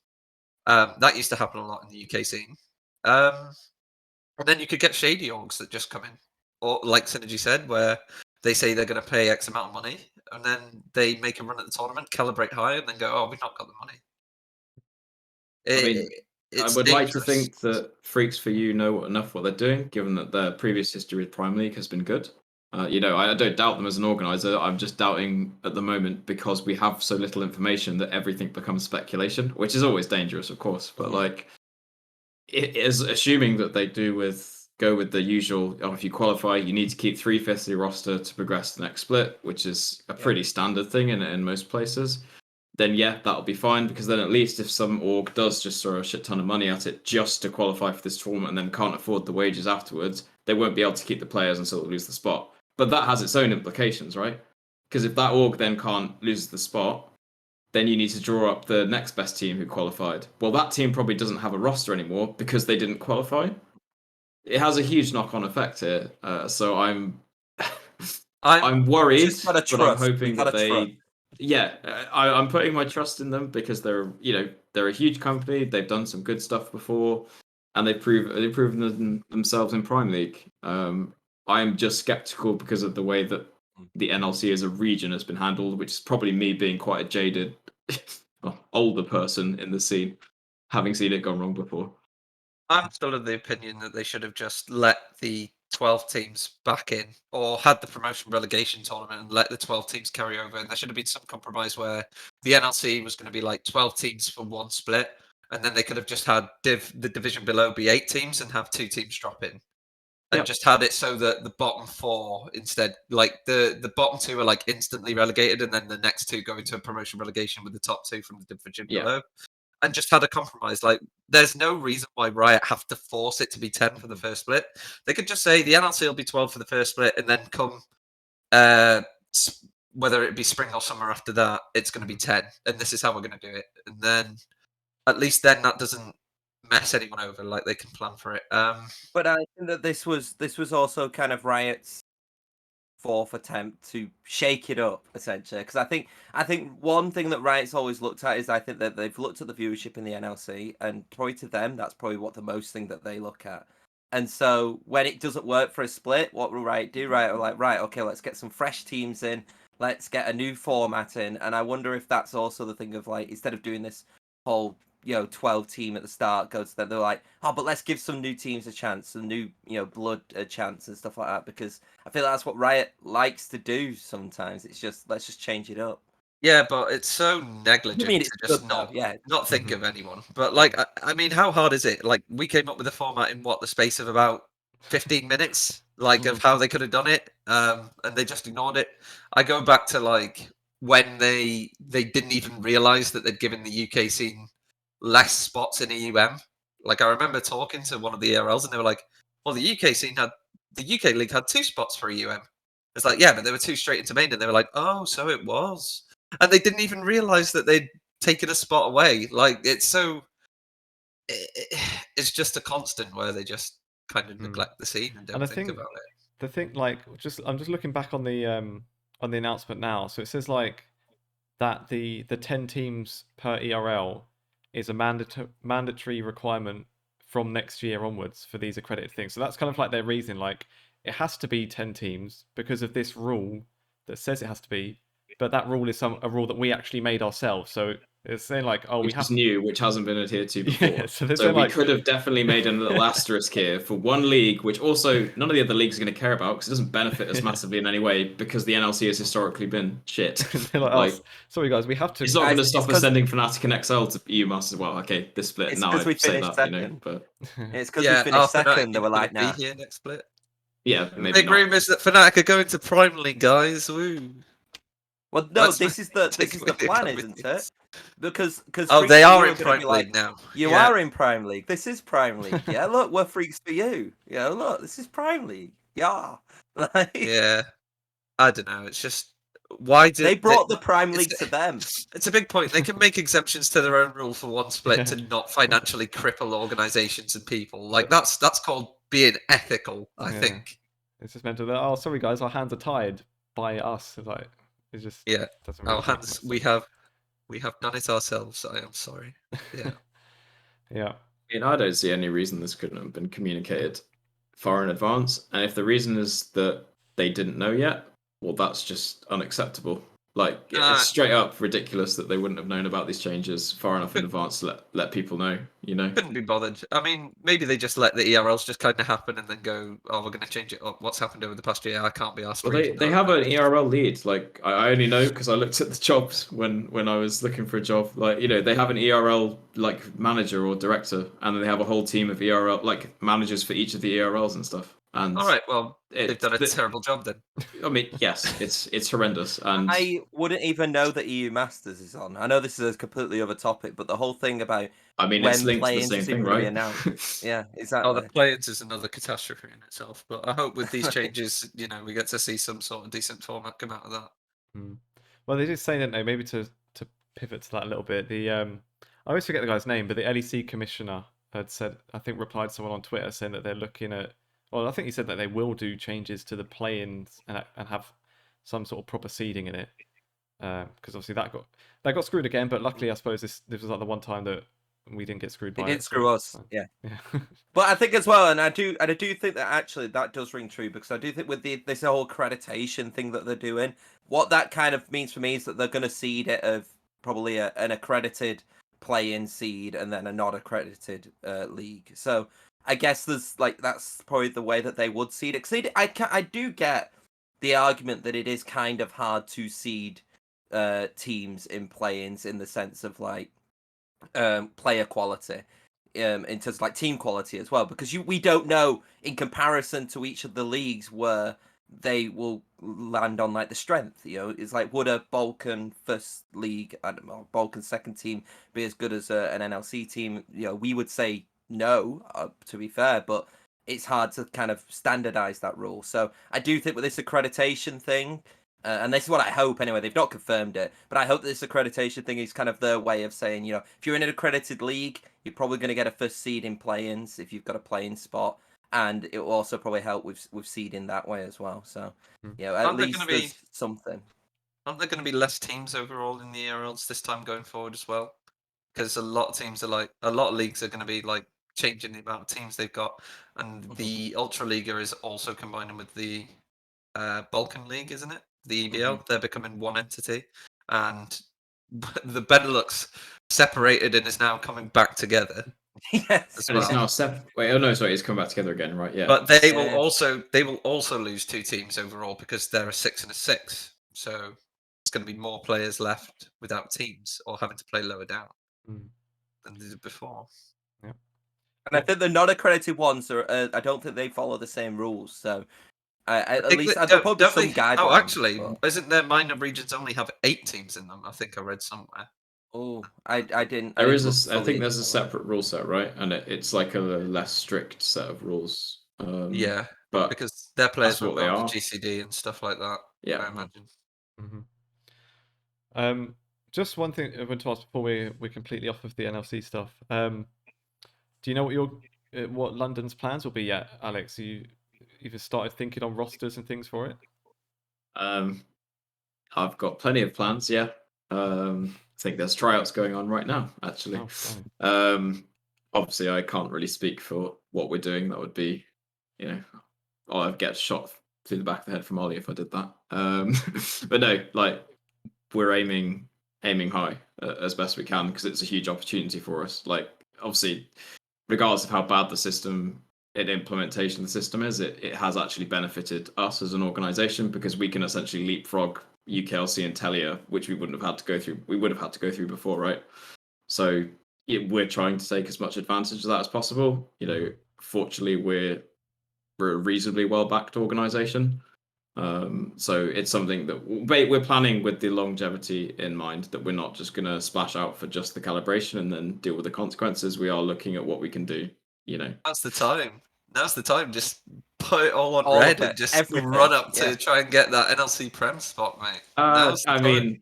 That used to happen a lot in the UK scene. And then you could get shady orgs that just come in, or like Synygy said, where they say they're going to pay X amount of money, and then they make a run at the tournament, calibrate high, and then go, oh, we've not got the money. I would like to think that Freaks for You know enough what they're doing, given that their previous history with Prime League has been good. I don't doubt them as an organizer. I'm just doubting at the moment because we have so little information that everything becomes speculation, which is always dangerous, of course. But like, it is assuming that they go with the usual. Oh, if you qualify, you need to keep 3/5 of your roster to progress to the next split, which is a pretty standard thing in most places. Then that'll be fine, because then at least if some org does just throw a shit ton of money at it just to qualify for this tournament and then can't afford the wages afterwards, they won't be able to keep the players and so they'll lose the spot. But that has its own implications, right? Because if that org then can't lose the spot, then you need to draw up the next best team who qualified. Well, that team probably doesn't have a roster anymore because they didn't qualify. It has a huge knock-on effect here. So I'm worried, but I'm hoping that they... Yeah, I'm putting my trust in them because they're a huge company. They've done some good stuff before, and they've proven themselves in Prime League. I'm just skeptical because of the way that the NLC as a region has been handled, which is probably me being quite a jaded, older person in the scene, having seen it gone wrong before. I'm still of the opinion that they should have just let the 12 teams back in, or had the promotion relegation tournament and let the 12 teams carry over. And there should have been some compromise where the NLC was going to be like 12 teams for one split, and then they could have just had the division below be 8 teams and have 2 teams drop in. And Yep. just had it so that the bottom 4 instead, like the bottom 2 are like instantly relegated, and then the next 2 go into a promotion relegation with the top 2 from the division below. And just had a compromise. Like, there's no reason why Riot have to force it to be 10 for the first split. They could just say the NLC will be 12 for the first split, and then come, whether it be spring or summer after that, it's going to be 10, and this is how we're going to do it. And then, at least then that doesn't mess anyone over. Like, they can plan for it. But I think that this was also kind of Riot's fourth attempt to shake it up, essentially, because I think one thing that Riot's always looked at is I think that they've looked at the viewership in the NLC, and probably to them that's probably what the most thing that they look at. And so when it doesn't work for a split, what will Riot do? Riot are like, right, okay, let's get some fresh teams in, let's get a new format in. And I wonder if that's also the thing of, like, instead of doing this whole 12 team at the start, go to them, they're like, oh, but let's give some new teams a chance, some new blood a chance and stuff like that, because I feel that's what Riot likes to do sometimes. It's just, let's just change it up. Yeah, but it's so negligent it's to just good, though, not think of anyone. But like, I mean, how hard is it? Like, we came up with a format in the space of about 15 minutes, like of how they could have done it, and they just ignored it. I go back to like when they didn't even realize that they'd given the UK scene less spots in EUM. Like, I remember talking to one of the ERLs, and they were like, "Well, the UK league had 2 spots for EUM." It's like, yeah, but there were 2 straight into main, and they were like, "Oh, so it was." And they didn't even realize that they'd taken a spot away. Like, it's so, it's just a constant where they just kind of neglect the scene and don't think about it. The thing, like, I'm just looking back on the announcement now. So it says like that the 10 teams per ERL is a mandatory requirement from next year onwards for these accredited things. So that's kind of like their reason. Like, it has to be 10 teams because of this rule that says it has to be. But that rule is a rule that we actually made ourselves. So it's saying like, oh, which is new, which hasn't been adhered to before. Yeah, so we like, could have definitely made a little asterisk here for one league, which also none of the other leagues are going to care about because it doesn't benefit us massively in any way because the NLC has historically been shit. Like, oh, sorry guys, we have to. It's not going to stop us sending Fnatic and XL to EU Masters. Well, okay, this split. Now I say that, second. But it's because we finished second. They were like, "Nah." Here next split. Yeah, maybe. Big rumours that Fnatic are going to Prime League, guys. Woo. Well, no, this is the plan, isn't it? Because they are in Prime League now. You are in Prime League. This is Prime League. Yeah, look, we're freaks for you. Yeah, look, this is Prime League. Yeah. Yeah. I don't know. It's just, why did they brought the Prime League to them? It's a big point. They can make exemptions to their own rule for one split to not financially cripple organisations and people. Like, that's called being ethical, I think. It's just meant to. Oh, sorry guys, our hands are tied by us. It's like, it's just doesn't really our hands. We have done it ourselves. I am sorry. Yeah. Yeah. I don't see any reason this couldn't have been communicated far in advance. And if the reason is that they didn't know yet, well, that's just unacceptable. Like, it's straight up ridiculous that they wouldn't have known about these changes far enough in advance to let people know, Couldn't be bothered. I mean, maybe they just let the ERLs just kind of happen and then go, oh, we're going to change it up. What's happened over the past year? I can't be asked. Well, they have an ERL lead. Like, I only know because I looked at the jobs when I was looking for a job. Like, they have an ERL, like, manager or director, and then they have a whole team of ERL, like, managers for each of the ERLs and stuff. And all right, well, they've done a terrible job then. I mean, yes, it's horrendous. And I wouldn't even know that EU Masters is on. I know this is a completely other topic, but the whole thing about it's linked to the same thing, right? Yeah, exactly. Oh, the play-ins is another catastrophe in itself. But I hope with these changes, we get to see some sort of decent format come out of that. Well, they did say, didn't they? Maybe to pivot to that a little bit. I always forget the guy's name, but the LEC commissioner had said, I think, replied to someone on Twitter saying that they're looking at. Well, I think he said that they will do changes to the play-ins and have some sort of proper seeding in it, because obviously that got screwed again. But luckily, I suppose this was like the one time that we didn't get screwed by it. They didn't screw us, yeah. But I think as well, and I do think that actually that does ring true, because I do think with this whole accreditation thing that they're doing, what that kind of means for me is that they're going to seed it of probably an accredited play-in seed and then a not accredited league. So I guess there's that's probably the way that they would seed it. Because I do get the argument that it is kind of hard to seed teams in play-ins in the sense of player quality, in terms of team quality as well, because we don't know in comparison to each of the leagues where they will land on the strength. It's would a Balkan first league, I don't know, Balkan second team be as good as an NLC team? We would say no, to be fair, but it's hard to kind of standardize that rule. So I do think with this accreditation thing, and this is what I hope anyway, they've not confirmed it, but I hope this accreditation thing is kind of their way of saying, if you're in an accredited league, you're probably going to get a first seed in play-ins if you've got a play-in spot, and it will also probably help with seeding that way as well. So, at least there's something. Aren't there going to be less teams overall in the ERLs this time going forward as well? Because a lot of teams are a lot of leagues are going to be changing the amount of teams they've got, and the Ultra Liga is also combining with the Balkan League, isn't it? The EBL, they're becoming one entity, and the Benelux separated and is now coming back together. Yes, and it's now separate. Wait, oh no, sorry, it's come back together again, right? Yeah, but they will also lose 2 teams overall because they're a 6 and a 6. So it's going to be more players left without teams or having to play lower down than they did before. Yep. And I think the non-accredited ones are. I don't think they follow the same rules. So at least there'll probably be some guidelines. Oh, actually, isn't their minor regions only have 8 teams in them? I think I read somewhere. Oh, I didn't. There is I think there's a separate rule set, right? And it's a less strict set of rules. Yeah, but because their players what will they go are. to GCD and stuff like that. Yeah, I imagine. Just one thing I want to ask before we're completely off of the NLC stuff. Do you know what London's plans will be yet, Alex? You either started thinking on rosters and things for it? I've got plenty of plans. Yeah. I think there's tryouts going on right now, actually. Obviously, I can't really speak for what we're doing. That would be, I'd get shot through the back of the head from Ollie if I did that. But no, we're aiming high as best we can because it's a huge opportunity for us. Obviously, regardless of how bad the system and implementation of the system is, it has actually benefited us as an organization because we can essentially leapfrog UKLC and Telia, which we wouldn't have had to go through. We would have had to go through before, right? So we're trying to take as much advantage of that as possible. Fortunately, we're a reasonably well-backed organization. So it's something that we're planning with the longevity in mind, that we're not just going to splash out for just the calibration and then deal with the consequences. We are looking at what we can do, Now's the time. Just put it all on red and just run up to try and get that NLC Prem spot, mate. I mean,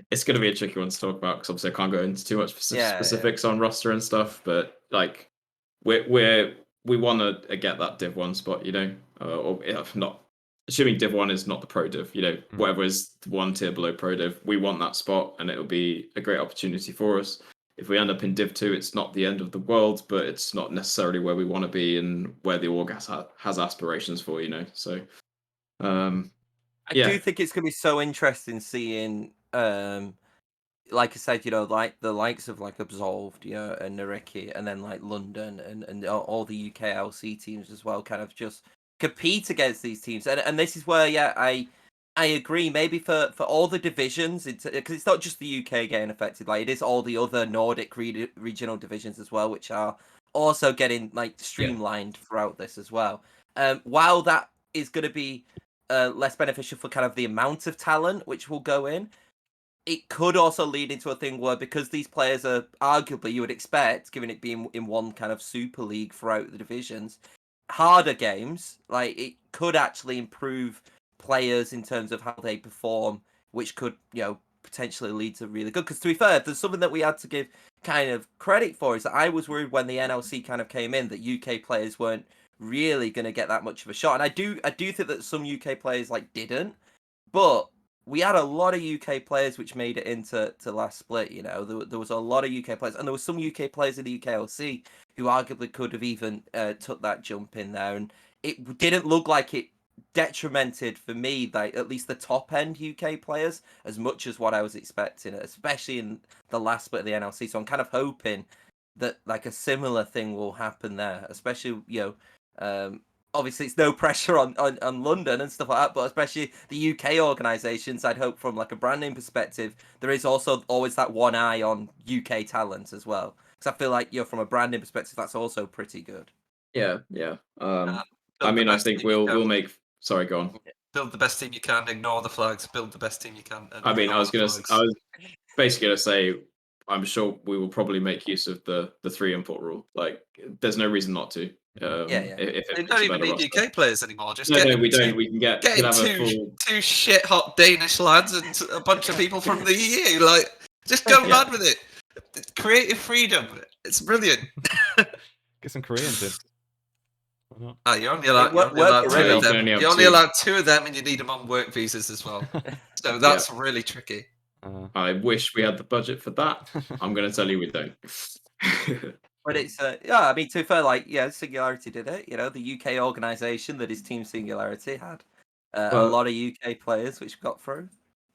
it's going to be a tricky one to talk about because obviously I can't go into too much specifics on roster and stuff, but we want to get that Div 1 spot, or if not, assuming Div 1 is not the Pro Div, whatever is one tier below Pro Div, we want that spot and it'll be a great opportunity for us. If we end up in Div 2, it's not the end of the world, but it's not necessarily where we want to be and where the org has aspirations for, So, I do think it's going to be so interesting seeing, like I said, the likes of Absolved, and Nariki, and then London and all the UKLC teams as well, kind of just compete against these teams. And this is where, I agree. Maybe for all the divisions, because it's not just the UK getting affected. It is all the other Nordic regional divisions as well, which are also getting streamlined throughout this as well. While that is going to be less beneficial for kind of the amount of talent which will go in, it could also lead into a thing where, because these players are arguably, you would expect, given it being in one kind of super league throughout the divisions, harder games, it could actually improve players in terms of how they perform, which could, potentially lead to really good. Because to be fair, if there's something that we had to give kind of credit for, is that I was worried when the NLC kind of came in that UK players weren't really going to get that much of a shot. And I do think that some UK players didn't, but we had a lot of UK players which made it into last split. There was a lot of UK players, and there were some UK players in the UKLC who arguably could have even took that jump in there, and it didn't look like it detrimented for me, like at least the top end UK players, as much as what I was expecting, especially in the last split of the NLC. So I'm kind of hoping that like a similar thing will happen there, especially obviously it's no pressure on London and stuff like that, but especially the UK organisations, I'd hope from like a branding perspective, there is also always that one eye on UK talent as well, because I feel like from a branding perspective, that's also pretty good. Yeah. I mean, I think we'll make. Sorry, go on. Build the best team you can. Ignore the flags. Build the best team you can. I mean, I was basically gonna say, I'm sure we will probably make use of the 3 import rule. Like, there's no reason not to. They don't even need UK players anymore. Just no, we don't. We can get two shit hot Danish lads and a bunch of people from the EU. Like, just go mad with it. Creative freedom. It's brilliant. Get some Koreans in. You're only allowed 2 of them. You're only allowed 2 of them, and you need them on work visas as well. So that's really tricky. I wish we had the budget for that. I'm going to tell you we don't. But it's I mean, to be fair, like Singularity did it. The UK organisation that is Team Singularity had a lot of UK players which got through.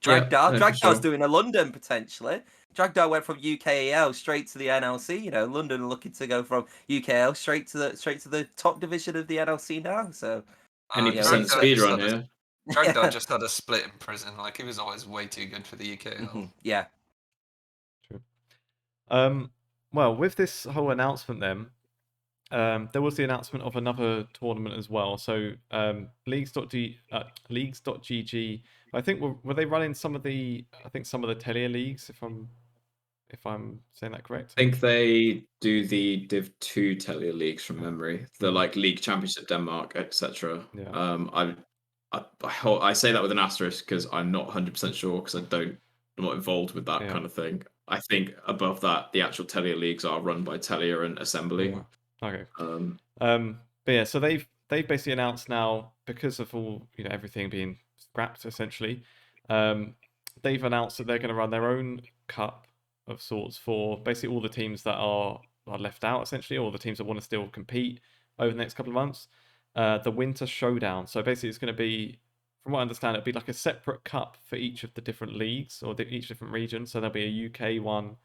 Dragdar's doing a London potentially. Dragdar went from UKEL straight to the NLC. London are looking to go from UKL straight to the top division of the NLC now. So any percent speed run here. Dragdar just had a split in prison. Like, he was always way too good for the UKL. Mm-hmm. Yeah. True. Well, with this whole announcement, then there was the announcement of another tournament as well. So leagues.gg. I think were they running some of the Telia leagues, if I'm saying that correct? I think they do the Div 2 Telia leagues from memory. The like League Championship Denmark, etc. Yeah. I say that with an asterisk because I'm not 100% sure because I'm not involved with that kind of thing. I think above that, the actual Telia leagues are run by Telia and Assembly. Okay. But yeah, so they've basically announced now, because of all everything being scrapped essentially, they've announced that they're going to run their own cup of sorts for basically all the teams that are left out essentially, or the teams that want to still compete over the next couple of months. The Winter Showdown. So basically, it's going to be, from what I understand, it'll be like a separate cup for each of the different leagues or each different region. So there'll be a UK one,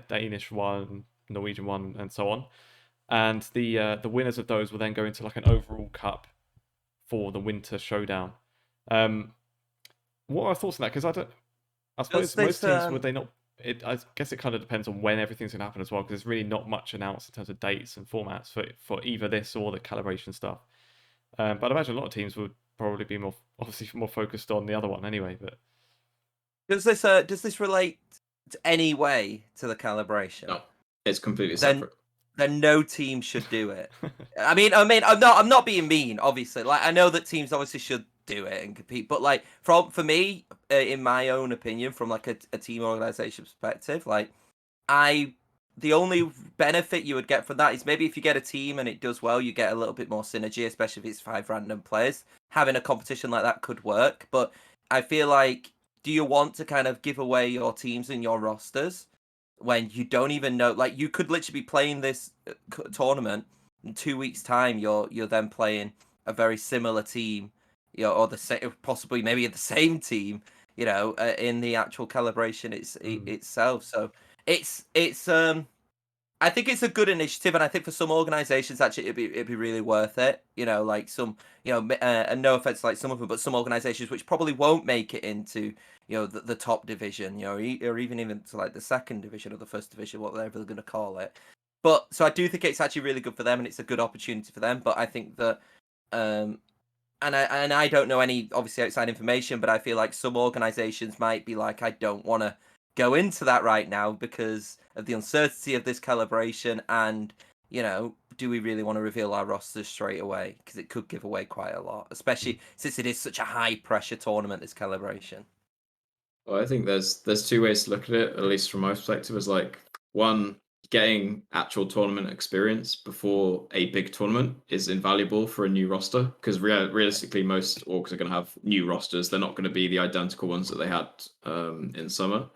Danish one, Norwegian one, and so on. And the winners of those will then go into like an overall cup for the Winter Showdown. What are our thoughts on that? Because I suppose most teams would they not. I guess it kind of depends on when everything's going to happen as well, because there's really not much announced in terms of dates and formats for either this or the calibration stuff. But I imagine a lot of teams would probably be more focused on the other one anyway. But does this relate to any way to the calibration? No, it's completely separate. Then no team should do it. I mean, I'm not being mean, obviously. Like, I know that teams obviously should do it and compete, but like for me, in my own opinion, from like a team organization perspective, like the only benefit you would get from that is maybe if you get a team and it does well, you get a little bit more synergy, especially if it's 5 random players. Having a competition like that could work, but I feel like, do you want to kind of give away your teams and your rosters when you don't even know? Like, you could literally be playing this tournament in 2 weeks' time. You're then playing a very similar team, or possibly maybe the same team, in the actual calibration itself. So it's I think it's a good initiative, and I think for some organizations actually it'd be really worth it. Like some, and no offense, like some of them, but some organizations which probably won't make it into the top division, or even to like the second division or the first division, whatever they're going to call it. But so I do think it's actually really good for them, and it's a good opportunity for them. But I think that and I don't know any obviously outside information, but I feel like some organizations might be like, I don't want to go into that right now because of the uncertainty of this calibration, and do we really want to reveal our rosters straight away, because it could give away quite a lot, especially since it is such a high pressure tournament, this calibration. Well, I think there's 2 ways to look at it, at least from my perspective. Is like, one, getting actual tournament experience before a big tournament is invaluable for a new roster, because realistically most orgs are going to have new rosters. They're not going to be the identical ones that they had in summer.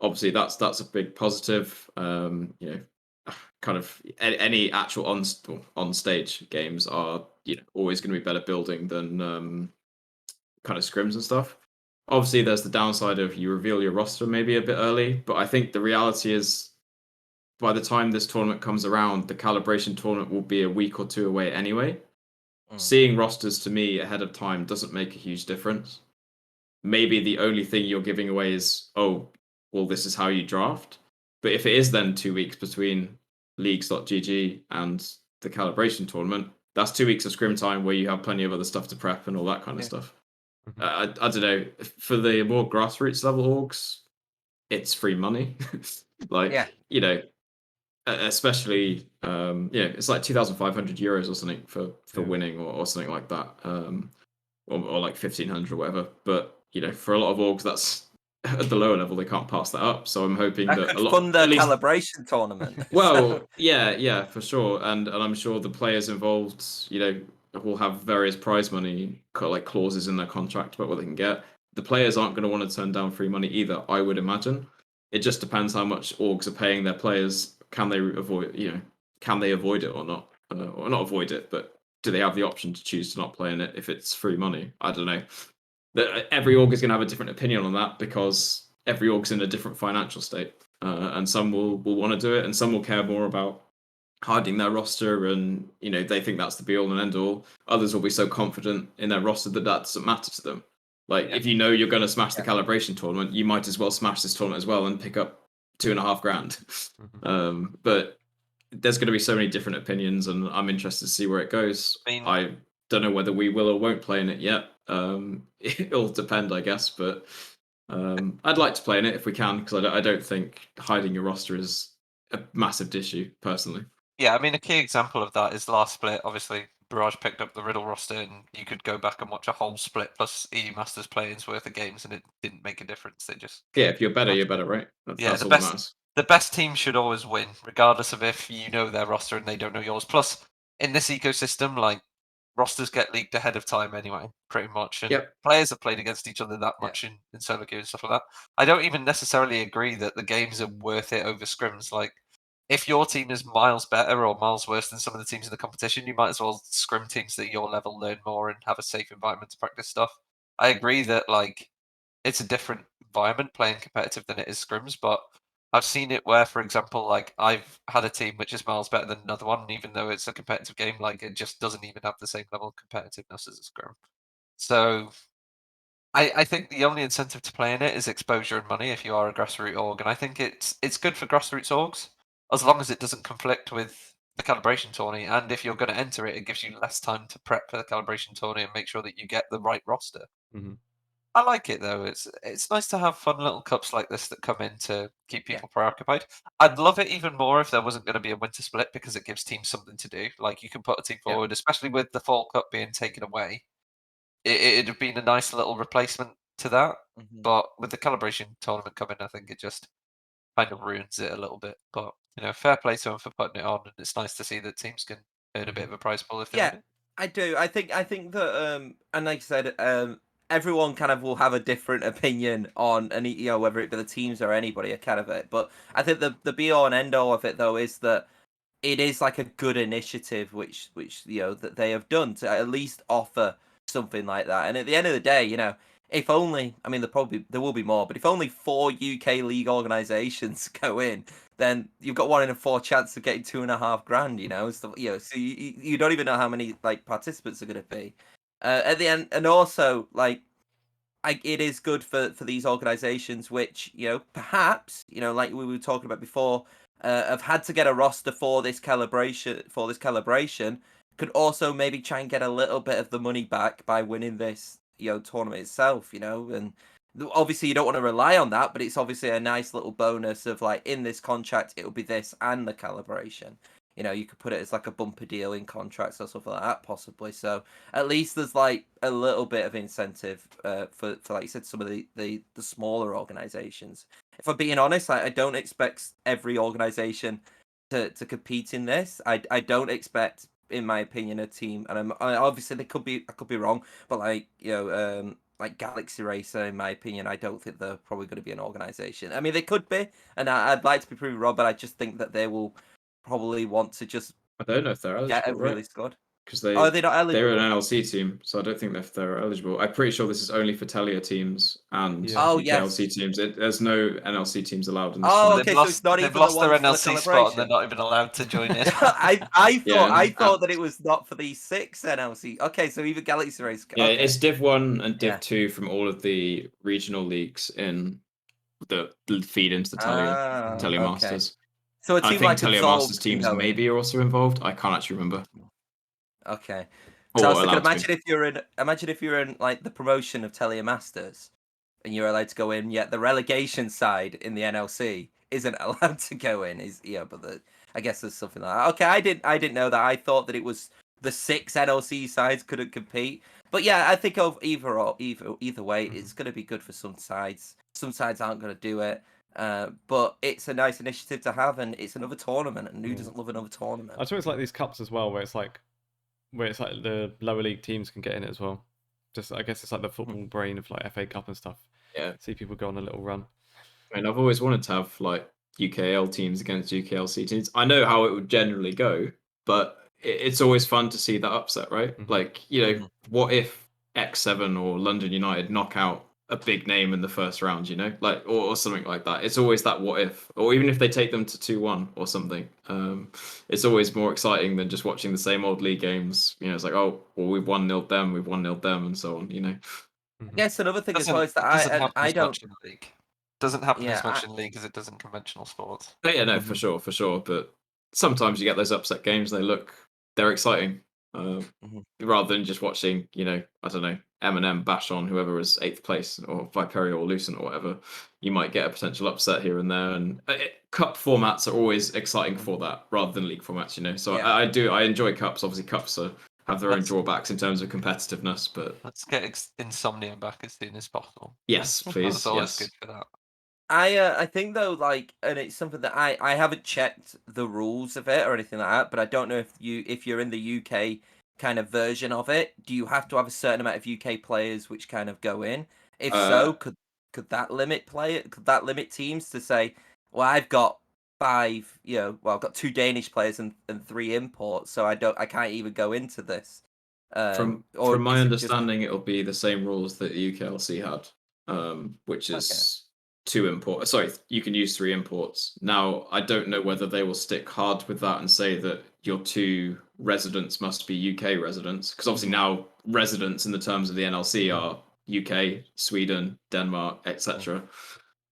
Obviously that's a big positive. Kind of any actual on stage games are always going to be better building than kind of scrims and stuff. Obviously, there's the downside of you reveal your roster maybe a bit early, but I think the reality is by the time this tournament comes around, the calibration tournament will be a week or two away anyway. Seeing rosters to me ahead of time doesn't make a huge difference. Maybe the only thing you're giving away is, oh, well, this is how you draft. But if it is then 2 weeks between leagues.gg and the calibration tournament, that's 2 weeks of scrim time where you have plenty of other stuff to prep and all that kind of stuff. I don't know. For the more grassroots level orgs, it's free money. Especially, it's like 2,500 euros or something for winning or something like that. Or like 1,500 or whatever. But, for a lot of orgs, that's at the lower level, they can't pass that up. So I'm hoping that a lot fund the calibration tournament. Well, yeah, for sure. And I'm sure the players involved, will have various prize money like clauses in their contract about what they can get. The players aren't going to want to turn down free money either, I would imagine. It just depends how much orgs are paying their players. Can they avoid it or not? Or not avoid it, but do they have the option to choose to not play in it if it's free money? I don't know. Every org is going to have a different opinion on that because every org's in a different financial state. And some will want to do it, and some will care more about hiding their roster, and they think that's the be all and end all. Others will be so confident in their roster that doesn't matter to them. If you're going to smash the calibration tournament, you might as well smash this tournament as well and pick up $2,500. But there's going to be so many different opinions, and I'm interested to see where it goes. I don't know whether we will or won't play in it yet. It'll depend, I guess, but I'd like to play in it if we can, because I don't think hiding your roster is a massive issue, personally. Yeah, I mean, a key example of that is the last split. Obviously, Barrage picked up the Riddle roster, and you could go back and watch a whole split plus EU Masters play-ins worth of games, and it didn't make a difference. They just if you're better, you're better, right? That's all that matters. The best team should always win, regardless of if you know their roster and they don't know yours. Plus, in this ecosystem, rosters get leaked ahead of time anyway, pretty much. And players have played against each other that much in solo queue and stuff like that. I don't even necessarily agree that the games are worth it over scrims. If your team is miles better or miles worse than some of the teams in the competition, you might as well scrim teams that your level learn more and have a safe environment to practice stuff. I agree that it's a different environment playing competitive than it is scrims, but I've seen it where, for example, I've had a team which is miles better than another one, and even though it's a competitive game, it just doesn't even have the same level of competitiveness as a scrim. So I think the only incentive to play in it is exposure and money if you are a grassroots org, and I think it's good for grassroots orgs as long as it doesn't conflict with the calibration tourney. And if you're going to enter it, it gives you less time to prep for the calibration tourney and make sure that you get the right roster. I like it though. It's nice to have fun little cups like this that come in to keep people preoccupied. I'd love it even more if there wasn't going to be a winter split, because it gives teams something to do. You can put a team forward, especially with the fall cup being taken away. It'd have been a nice little replacement to that. But with the calibration tournament coming, I think it just kind of ruins it a little bit. But fair play to them for putting it on, and it's nice to see that teams can earn a bit of a prize pool if they win it. I do. I think that and like I said, everyone kind of will have a different opinion on whether it be the teams or anybody kind of it. But I think the be all and end all of it though is that it is a good initiative which that they have done to at least offer something like that. And at the end of the day, if only, I mean, there will be more, but if only 4 UK league organisations go in, then you've got 1 in 4 chance of getting $2,500. So you don't even know how many participants are going to be at the end, and also it is good for these organisations which perhaps like we were talking about before, have had to get a roster for this calibration. Could also maybe try and get a little bit of the money back by winning this tournament itself, and obviously you don't want to rely on that, but it's obviously a nice little bonus of in this contract it'll be this and the calibration. You could put it as a bumper deal in contracts or something like that possibly. So at least there's a little bit of incentive for like you said, some of the smaller organizations. If I'm being honest, I don't expect every organization to compete in this. I don't expect, in my opinion, a team, and obviously I could be wrong, but Galaxy Racer, in my opinion, I don't think they're probably going to be an organization. I mean, they could be, and I'd like to be proven wrong, but I just think that they will probably want to just I don't know if they're get a really squad. because Are they not they're eligible? an NLC team, so I don't think they're eligible. I'm pretty sure this is only for Telia teams and Yeah. Oh, UKLC yes. teams. There's no NLC teams allowed in this Oh, tournament. okay, so it's not they've even the lost their one for the NLC spot and they're calibration. not even allowed to join in. I Yeah, thought that it was not for the 6 NLC. Okay, so even Galaxy Race. Yeah, Okay. it's Div 1 and Div Yeah. 2 from all of the regional leagues in the feed into the Telia Okay. Masters. So a I team think like Telia Absolve Masters can teams go in. maybe are also involved. I can't actually remember. Okay. Or So I was thinking, allowed to imagine if you're in like the promotion of Telia Masters and you're allowed to go in, yet the relegation side in the NLC isn't allowed to go in. But I guess there's something like that. Okay, I didn't know that. I thought that it was the 6 NLC sides couldn't compete. But yeah, I think either way, it's going to be good for some sides. Some sides aren't going to do it. But it's a nice initiative to have, and it's another tournament, and who doesn't love another tournament? I just always like these cups as well, where it's like the lower league teams can get in it as well. Just I guess it's like the football brain of like FA Cup and stuff. Yeah. See people go on a little run. I mean, I've always wanted to have like UKL teams against UKLC teams. I know how it would generally go, but it's always fun to see that upset, right? Mhm. Like, what if X7 or London United knock out a big name in the first round, like or something like that. It's always that what if, or even if they take them to 2-1 or something. It's always more exciting than just watching the same old league games. It's like, oh, well, we've 1-0 them, we've 1-0 them, and so on. I guess another thing as well is that doesn't happen I as don't. much in league. Doesn't happen Yeah, as much in league as it does in conventional sports. But yeah, no, for sure. But sometimes you get those upset games. They're exciting, rather than just watching, I don't know, Eminem bash on whoever was 8th place or Viperio or Lucent or whatever. You might get a potential upset here and there, and cup formats are always exciting for that, rather than league formats. So Yeah. I enjoy cups. Obviously, cups have their own drawbacks in terms of competitiveness, but let's get Insomnia back as soon as possible. yes, please, That's always yes. good for that. I think though, like, and it's something that I haven't checked the rules of it or anything like that, but I don't know if you're in the UK kind of version of it, do you have to have a certain amount of UK players which kind of go in? If so, could that limit Could that limit teams to say, well, I've got 5, I've got 2 Danish players and 3 imports, so I can't even go into this. From my understanding, it'll be the same rules that the UKLC had, which is 2 imports. Sorry, you can use 3 imports. Now, I don't know whether they will stick hard with that and say that your 2 residents must be UK residents, because obviously now residents in the terms of the NLC are UK, Sweden, Denmark, etc.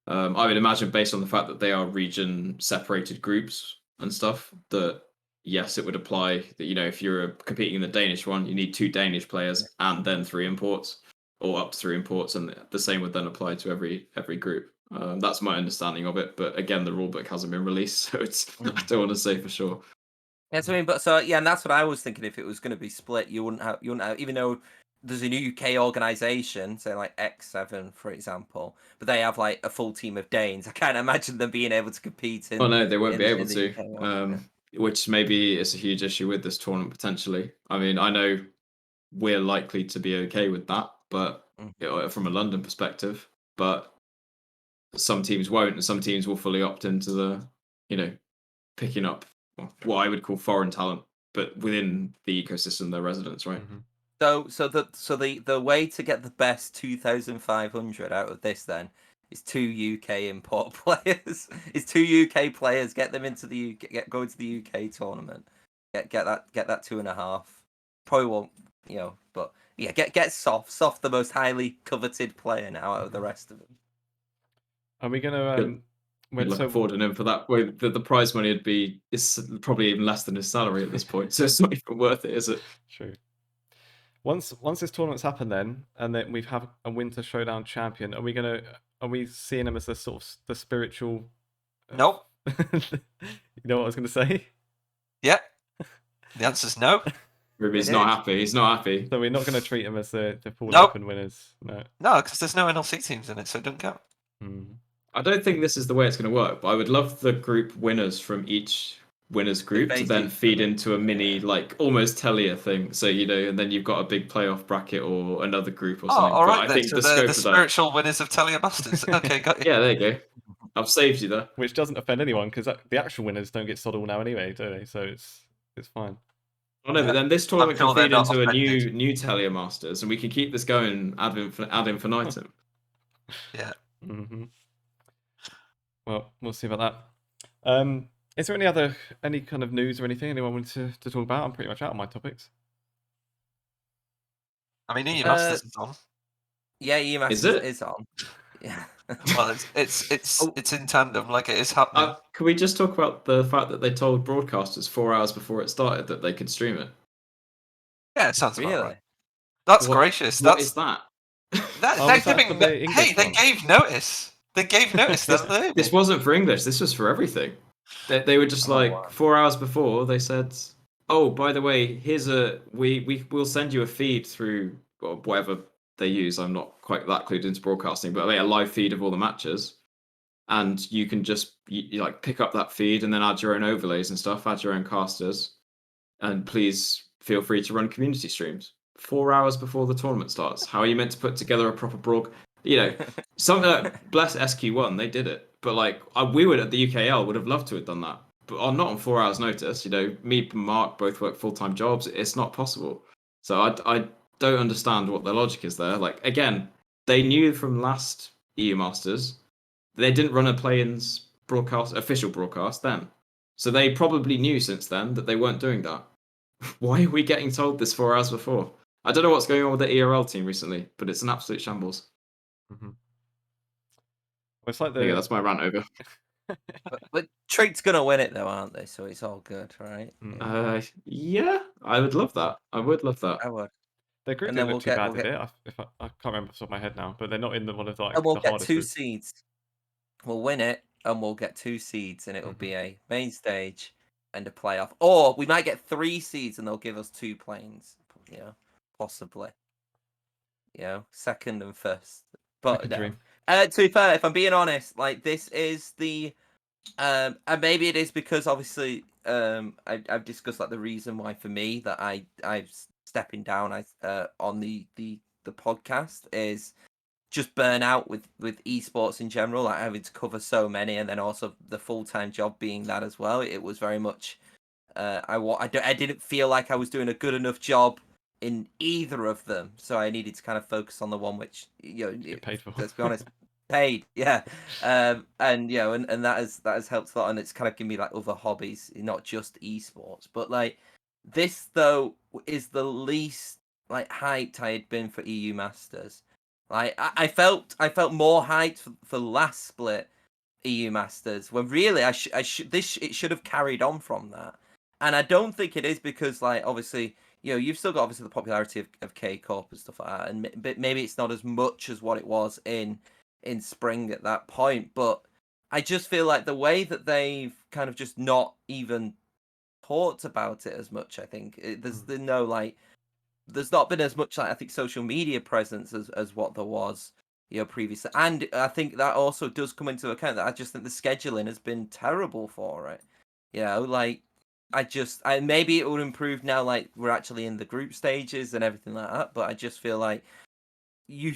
I would imagine, based on the fact that they are region-separated groups and stuff, that yes, it would apply that, if you're competing in the Danish one, you need 2 Danish players and then 3 imports, or up to 3 imports, and the same would then apply to every group. That's my understanding of it, but again, the rulebook hasn't been released, so I don't want to say for sure. That's what I mean, but so yeah, and that's what I was thinking. If it was going to be split, you wouldn't have, even though there's a new UK organisation, say like X7 for example, but they have like a full team of Danes. I can't imagine them being able to compete in. Oh no, they won't be able the to. Which maybe is a huge issue with this tournament potentially. I mean, I know we're likely to be okay with that, but from a London perspective, but some teams won't, and some teams will fully opt into the, picking up what I would call foreign talent, but within the ecosystem, they're residents, right? So the way to get the best 2,500 out of this then is 2 UK import players. Is 2 UK players, get them into the UK, go into the UK tournament. Get that 2.5. Probably won't, but yeah, get Soft the most highly coveted player now out of the rest of them. Are we gonna looking forward to him for that. Well, the prize money is probably even less than his salary at this point, so it's not even worth it, is it? True. Once this tournament's happened, then, and then we have a Winter Showdown champion, are we seeing him as the sort of the spiritual? Nope. You know what I was going to say? Yeah. The answer's no. Ruby's not happy. He's not happy. So we're not going to treat him as the full open winners. No. No, because there's no NLC teams in it, so it don't count. I don't think this is the way it's going to work, but I would love the group winners from each winners group to then feed into a mini, like almost Telia thing. So, and then you've got a big playoff bracket or another group or something. Oh, all right. But I think so the spiritual winners of Telia Masters. Okay, got you. Yeah, there you go. I've saved you there. Which doesn't offend anyone because the actual winners don't get soddle now anyway, do they? So it's fine. Oh no, Yeah. but then this tournament sure can they're feed not into a offended. new Telemasters, and we can keep this going ad infinitum. Yeah. Mm-hmm. Well, we'll see about that. Is there any kind of news or anything anyone wanted to talk about? I'm pretty much out of my topics. I mean, EU Masters is on. Yeah, EU Masters it? is on. Yeah. Well, it's in tandem, like it is happening. Can we just talk about the fact that they told broadcasters 4 hours before it started that they could stream it? Yeah, it sounds about Really? right. That's What- gracious. What That's is that? Oh, they're was that giving. for the English They one? gave notice. They gave notice. This wasn't for English. This was for everything. They were just Oh, like wow. 4 hours before. They said, "Oh, by the way, here's we'll send you a feed through whatever they use. I'm not quite that clued into broadcasting, but a live feed of all the matches, and you can just you like pick up that feed and then add your own overlays and stuff, add your own casters, and please feel free to run community streams 4 hours before the tournament starts. How are you meant to put together a proper broad? You know, something like bless SQ1, they did it, but like we would at the UKL would have loved to have done that, but not on 4 hours notice. You know, me and Mark both work full-time jobs. It's not possible. So I don't understand what the logic is there. Like again, they knew from last EU Masters they didn't run a play-ins official broadcast then, so they probably knew since then that they weren't doing that. Why are we getting told this 4 hours before? I don't know what's going on with the ERL team recently, but it's an absolute shambles. Mm-hmm. Well, it's like Yeah, that's my rant over. But Treat's gonna win it though, aren't they? So it's all good, right? Yeah, I would love that. I would love that. I would. Their group And didn't then look too bad, did it? I can't remember off the top of my head now, but they're not in one of And we'll the get hardest 2 groups. seeds. We'll win it, and we'll get 2 seeds, and it'll Mm-hmm. be a main stage and a playoff. Or we might get 3 seeds, and they'll give us 2 planes. You know, possibly. You know, second and first. But no. Dream. To be fair, if I'm being honest, like this is the and maybe it is because obviously I've discussed like the reason why for me that I'm stepping down on the podcast is just burnout with esports in general, like having to cover so many, and then also the full-time job being that as well. It was very much I didn't feel like I was doing a good enough job in either of them, so I needed to kind of focus on the one which Get paid for. let's be honest, paid, yeah. And and that has helped a lot, and it's kind of given me like other hobbies, not just esports. But like this though is the least like hyped I had been for EU Masters. Like I felt more hyped for last split EU Masters, when really it should have carried on from that. And I don't think it is because like obviously you've still got obviously the popularity of K-Corp and stuff like that, and maybe it's not as much as what it was in spring at that point. But I just feel like the way that they've kind of just not even talked about it as much. I think there's not been as much like I think social media presence as what there was previously, and I think that also does come into account that I just think the scheduling has been terrible for it. Like maybe it will improve now, like we're actually in the group stages and everything like that. But I just feel like you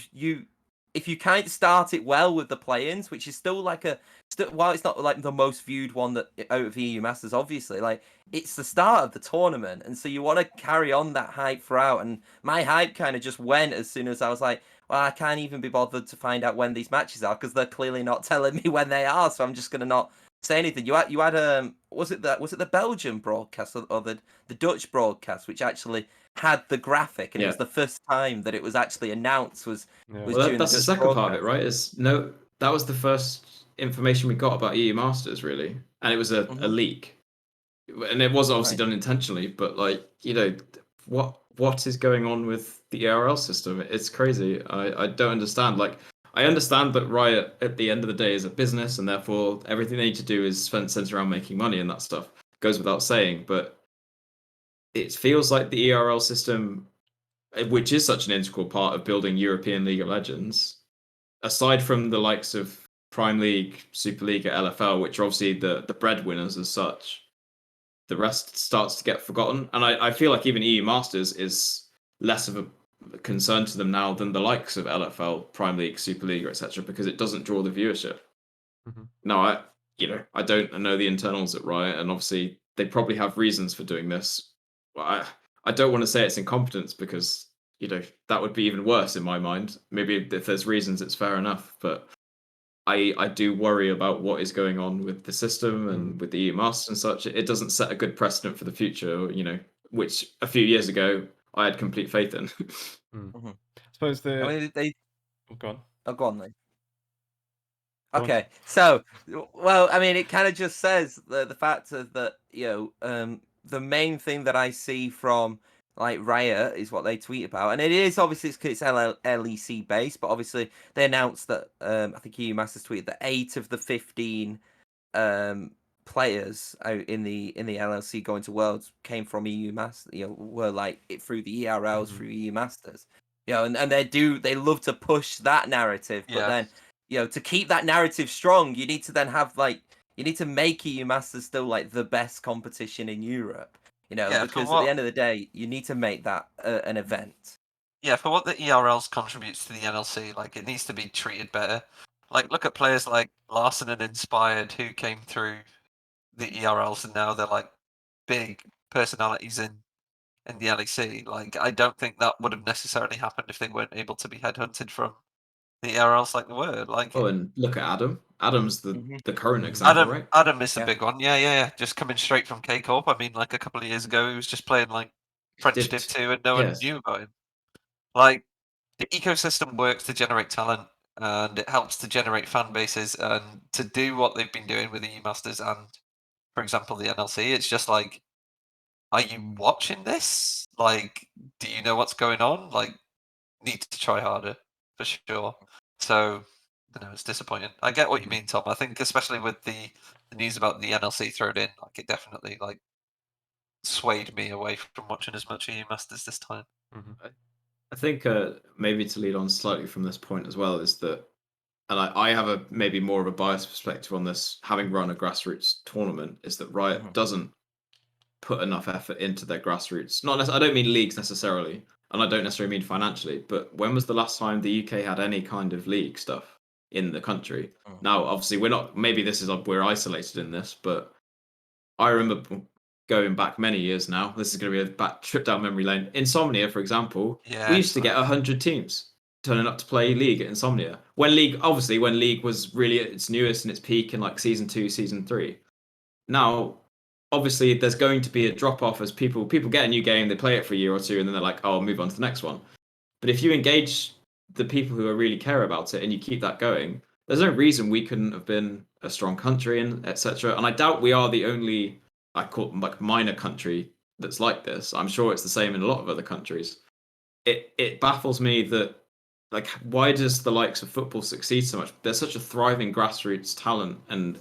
if you can't start it well with the play-ins, which is still while it's not like the most viewed one that out of the EU Masters, obviously, like it's the start of the tournament, and so you want to carry on that hype throughout. And my hype kind of just went as soon as I was like, well, I can't even be bothered to find out when these matches are because they're clearly not telling me when they are, so I'm just gonna not say anything. You had was it the Belgian broadcast or the Dutch broadcast which actually had the graphic, and it was the first time that it was actually announced was that's the second part of it, right? That was the first information we got about EU Masters, really, and it was a leak, and it was obviously done intentionally. But like what is going on with the ERL system? It's crazy. I don't understand. Like I understand that Riot at the end of the day is a business, and therefore everything they need to do is centered around making money, and that stuff goes without saying. But it feels like the ERL system, which is such an integral part of building European League of Legends, aside from the likes of Prime League, Superliga, LFL, which are obviously the breadwinners as such, the rest starts to get forgotten. And I feel like even EU Masters is less of a concern to them now than the likes of LFL, Prime League, Superliga, etc., because it doesn't draw the viewership. Mm-hmm. Now, I don't know the internals at Riot, and obviously they probably have reasons for doing this. I don't want to say it's incompetence because, that would be even worse in my mind. Maybe if there's reasons, it's fair enough. But I do worry about what is going on with the system and with the EU Masters and such. It doesn't set a good precedent for the future, which a few years ago I had complete faith in. I suppose I mean, Oh, go on. Oh, go on then. Go on. Okay, so, well, I mean, it kind of just says the fact that, the main thing that I see from, like, Riot is what they tweet about. And it is, obviously, it's LEC based, but obviously they announced that, I think EU Masters tweeted that 8 of the 15 players out in the LLC going to Worlds came from EU Masters, were, like, through the ERLs, through EU Masters. And they love to push that narrative, but then, to keep that narrative strong, you need to then have you need to make EU Masters still like the best competition in Europe, because at the end of the day, you need to make that an event. Yeah, for what the ERLs contributes to the NLC, like it needs to be treated better. Like look at players like Larson and Inspired who came through the ERLs and now they're like big personalities in the LEC. Like I don't think that would have necessarily happened if they weren't able to be headhunted from the ERLs like they were. Like and look at Adam. Adam's the current example, right? Adam is the big one. Yeah. Just coming straight from K Corp. I mean, like a couple of years ago, he was just playing like French Div 2 and no one knew about him. Like the ecosystem works to generate talent and it helps to generate fan bases and to do what they've been doing with the EU Masters and, for example, the NLC. It's just like, are you watching this? Like, do you know what's going on? Like, need to try harder for sure. So, I know it's disappointing. I get what you mean, Tom. I think especially with the news about the NLC thrown in, like it definitely like swayed me away from watching as much EU Masters this time. I think maybe to lead on slightly from this point as well is that, and I have a maybe more of a biased perspective on this, having run a grassroots tournament, is that Riot doesn't put enough effort into their grassroots. I don't mean leagues necessarily, and I don't necessarily mean financially, but when was the last time the UK had any kind of league stuff in the country? Now, obviously, we're isolated in this, but I remember going back many years now. This is going to be a back trip down memory lane. Insomnia, for example, we used to get 100 teams turning up to play League at Insomnia. When League was really at its newest and its peak in like season 2, season 3. Now, obviously, there's going to be a drop off as people get a new game, they play it for a year or two, and then they're like, "Oh, I'll move on to the next one." But if you engage the people who really care about it and you keep that going, there's no reason we couldn't have been a strong country and etc. And I doubt we are the only, I call it like minor country that's like this. I'm sure it's the same in a lot of other countries. It baffles me that, like, why does the likes of football succeed so much? There's such a thriving grassroots talent and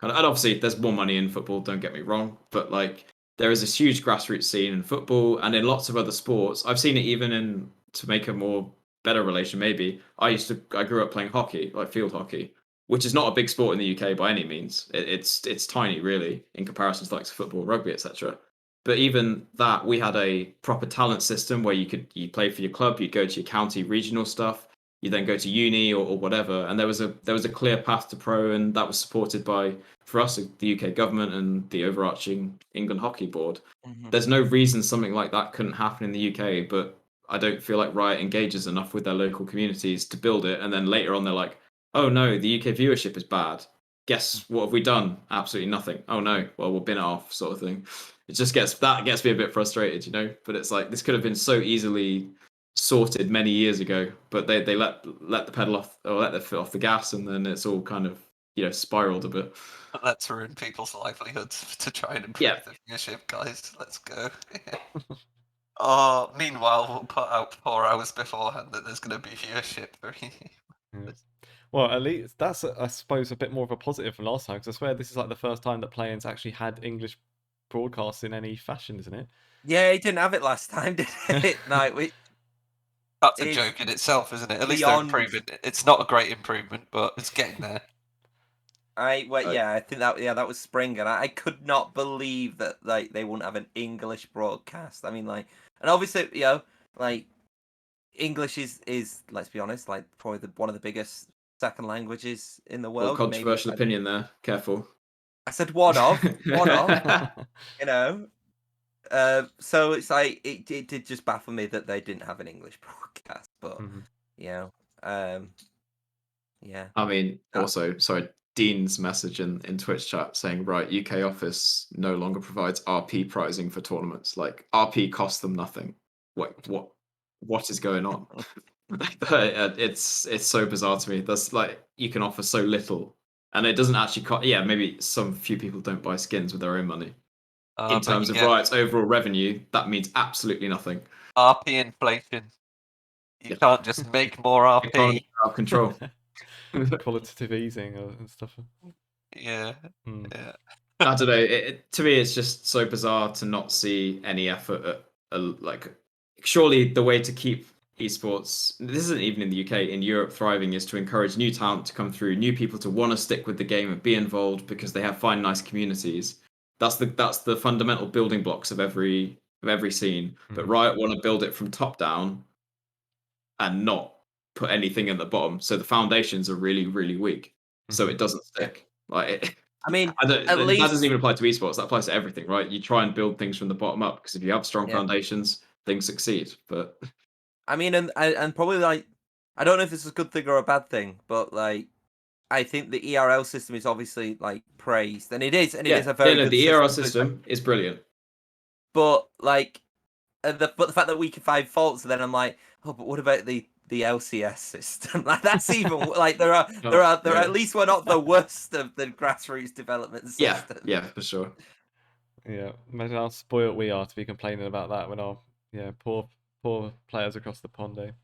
obviously there's more money in football, don't get me wrong, but like there is this huge grassroots scene in football and in lots of other sports. I've seen it even to make a more better relation maybe. I grew up playing hockey, like field hockey, which is not a big sport in the UK by any means. It's tiny really in comparison to like football, rugby, etc. But even that, we had a proper talent system where you play for your club, you go to your county regional stuff, you then go to uni or whatever, and there was a clear path to pro, and that was supported by, for us, the UK government and the overarching England Hockey Board. There's no reason something like that couldn't happen in the UK, but I don't feel like Riot engages enough with their local communities to build it, and then later on they're like, "Oh no, the UK viewership is bad. Guess what have we done? Absolutely nothing. Oh no, well we'll bin it off," sort of thing. It just gets me a bit frustrated, But it's like this could have been so easily sorted many years ago, but they let the pedal off, or let the foot off the gas, and then it's all kind of spiraled a bit. Let's ruin people's livelihoods to try and improve the viewership, guys. Let's go. Meanwhile, we'll put out 4 hours beforehand that there's going to be viewership. Well, at least that's, I suppose, a bit more of a positive from last time, because I swear this is like the first time that Play-ins actually had English broadcasts in any fashion, isn't it? Yeah, he didn't have it last time, did it? That's a joke in itself, isn't it? At least they're improving. It's not a great improvement, but it's getting there. I think that was spring, and I could not believe that they wouldn't have an English broadcast. I mean, and obviously, English is, let's be honest, probably one of the biggest second languages in the world. Well, controversial opinion there. Careful. I said one of. So it's like it did just baffle me that they didn't have an English broadcast, but you know, yeah. I mean, also, sorry, Dean's message in Twitch chat saying, right, UK office no longer provides RP pricing for tournaments. Like RP costs them nothing. What is going on? It's so bizarre to me. That's like you can offer so little, and it doesn't actually cost. Yeah, maybe some few people don't buy skins with their own money. In terms of Riot's overall revenue, that means absolutely nothing. RP inflation. You can't just make more RP. Economy out of control. Qualitative easing and stuff. Yeah. Mm. I don't know. To me, it's just so bizarre to not see any effort at like. Surely the way to keep esports, this isn't even in the UK, in Europe, thriving is to encourage new talent to come through, new people to want to stick with the game and be involved because they find nice communities. That's the fundamental building blocks of every scene. But Riot want to build it from top down and not put anything in the bottom. So the foundations are really, really weak. So it doesn't stick. Like I mean, that doesn't even apply to esports. That applies to everything, right? You try and build things from the bottom up because if you have strong foundations, things succeed. But I mean, and probably like, I don't know if this is a good thing or a bad thing, but like, I think the ERL system is obviously like praised, and it is a very good the system. ERL system is brilliant. But like, the fact that we can find faults, and then I'm like, oh, but what about the LCS system? Like that's even like there are at least we're not the worst of the grassroots development system. Yeah, for sure. Yeah, imagine how spoiled we are to be complaining about that when our poor players across the pond.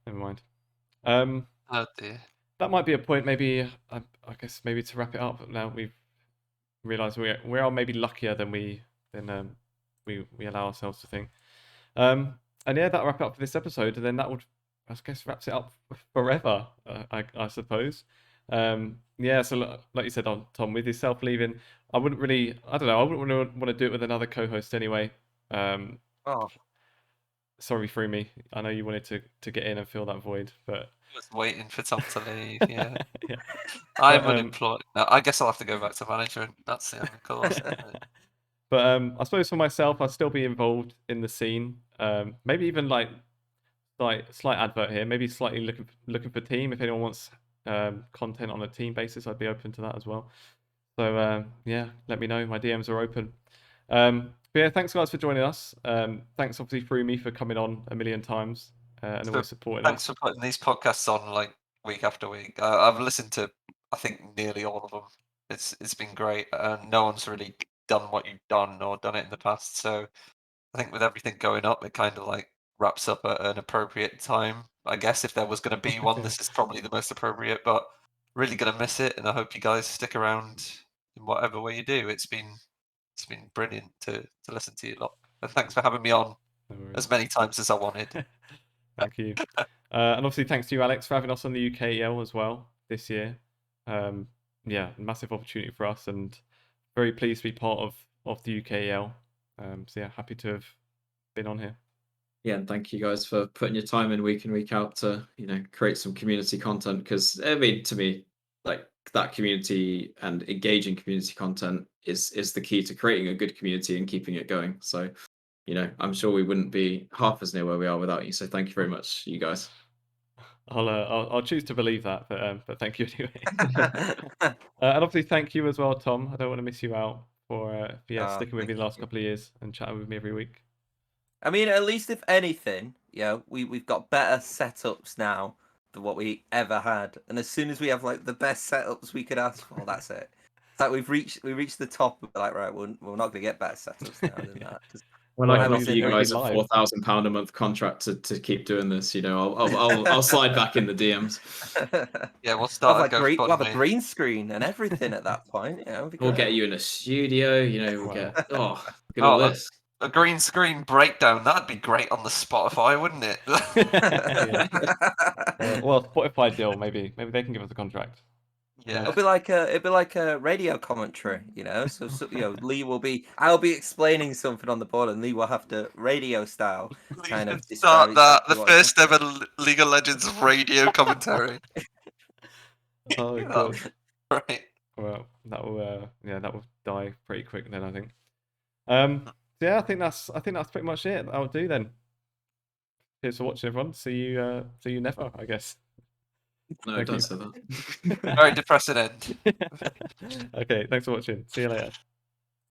Never mind. Oh dear. That might be a point. Maybe I guess maybe to wrap it up. Now we've realised we are maybe luckier than we allow ourselves to think. And yeah, that'll wrap it up for this episode. And then that would, I guess, wraps it up forever. I suppose. Yeah. So like you said, Tom, with yourself leaving, I wouldn't want to do it with another co-host anyway. Sorry, Froomie. I know you wanted to get in and fill that void, but I was waiting for Tom to leave. Yeah. yeah. I'm unemployed. No, I guess I'll have to go back to management. That's the only course. But I suppose for myself, I'll still be involved in the scene. Maybe even like slight advert here. Maybe slightly looking for team. If anyone wants content on a team basis, I'd be open to that as well. So yeah, let me know. My DMs are open. But yeah, thanks guys for joining us. Thanks obviously Froomie for coming on a million times and always supporting us. Thanks for putting these podcasts on like week after week. I've listened to I think nearly all of them. It's been great. No one's really done what you've done or done it in the past. So I think with everything going up, it kind of like wraps up at an appropriate time. I guess if there was going to be one, this is probably the most appropriate. But really gonna miss it, and I hope you guys stick around in whatever way you do. It's been brilliant to listen to you lot. And thanks for having me on as many times as I wanted. Thank you. And obviously thanks to you, Alex, for having us on the UKEL as well this year. Yeah, massive opportunity for us and very pleased to be part of the UKEL. So yeah, happy to have been on here. Yeah, and thank you guys for putting your time in week out to, create some community content. Because I mean, to me, like that community and engaging community content is the key to creating a good community and keeping it going. So, I'm sure we wouldn't be half as near where we are without you. So thank you very much, you guys. I'll choose to believe that, but thank you anyway. And obviously thank you as well, Tom. I don't want to miss you out for sticking with me the last couple of years and chatting with me every week. I mean, at least if anything, we've got better setups now than what we ever had. And as soon as we have like the best setups we could ask for, that's it. It's like we reached the top. We're like, right, we're not going to get better setups now than that. When I can offer you guys a £4,000 a month contract to keep doing this, I'll slide back in the DMs. Yeah, we'll start. We'll have a green screen and everything at that point. We'll get you in a studio. We'll get look at all this. A green screen breakdown, that'd be great on the Spotify, wouldn't it? Well, Spotify deal, maybe they can give us a contract. Yeah, it'll be like a radio commentary, So Lee I'll be explaining something on the board, and Lee will have to radio style kind of start that the first ever League of Legends radio commentary. Oh god! Right. Well, that will die pretty quick then, I think. Yeah, I think that's pretty much it. That'll do then. Cheers for watching, everyone. See you never, I guess. No, Thank don't you. say that. Very depressing end. Okay, thanks for watching. See you later.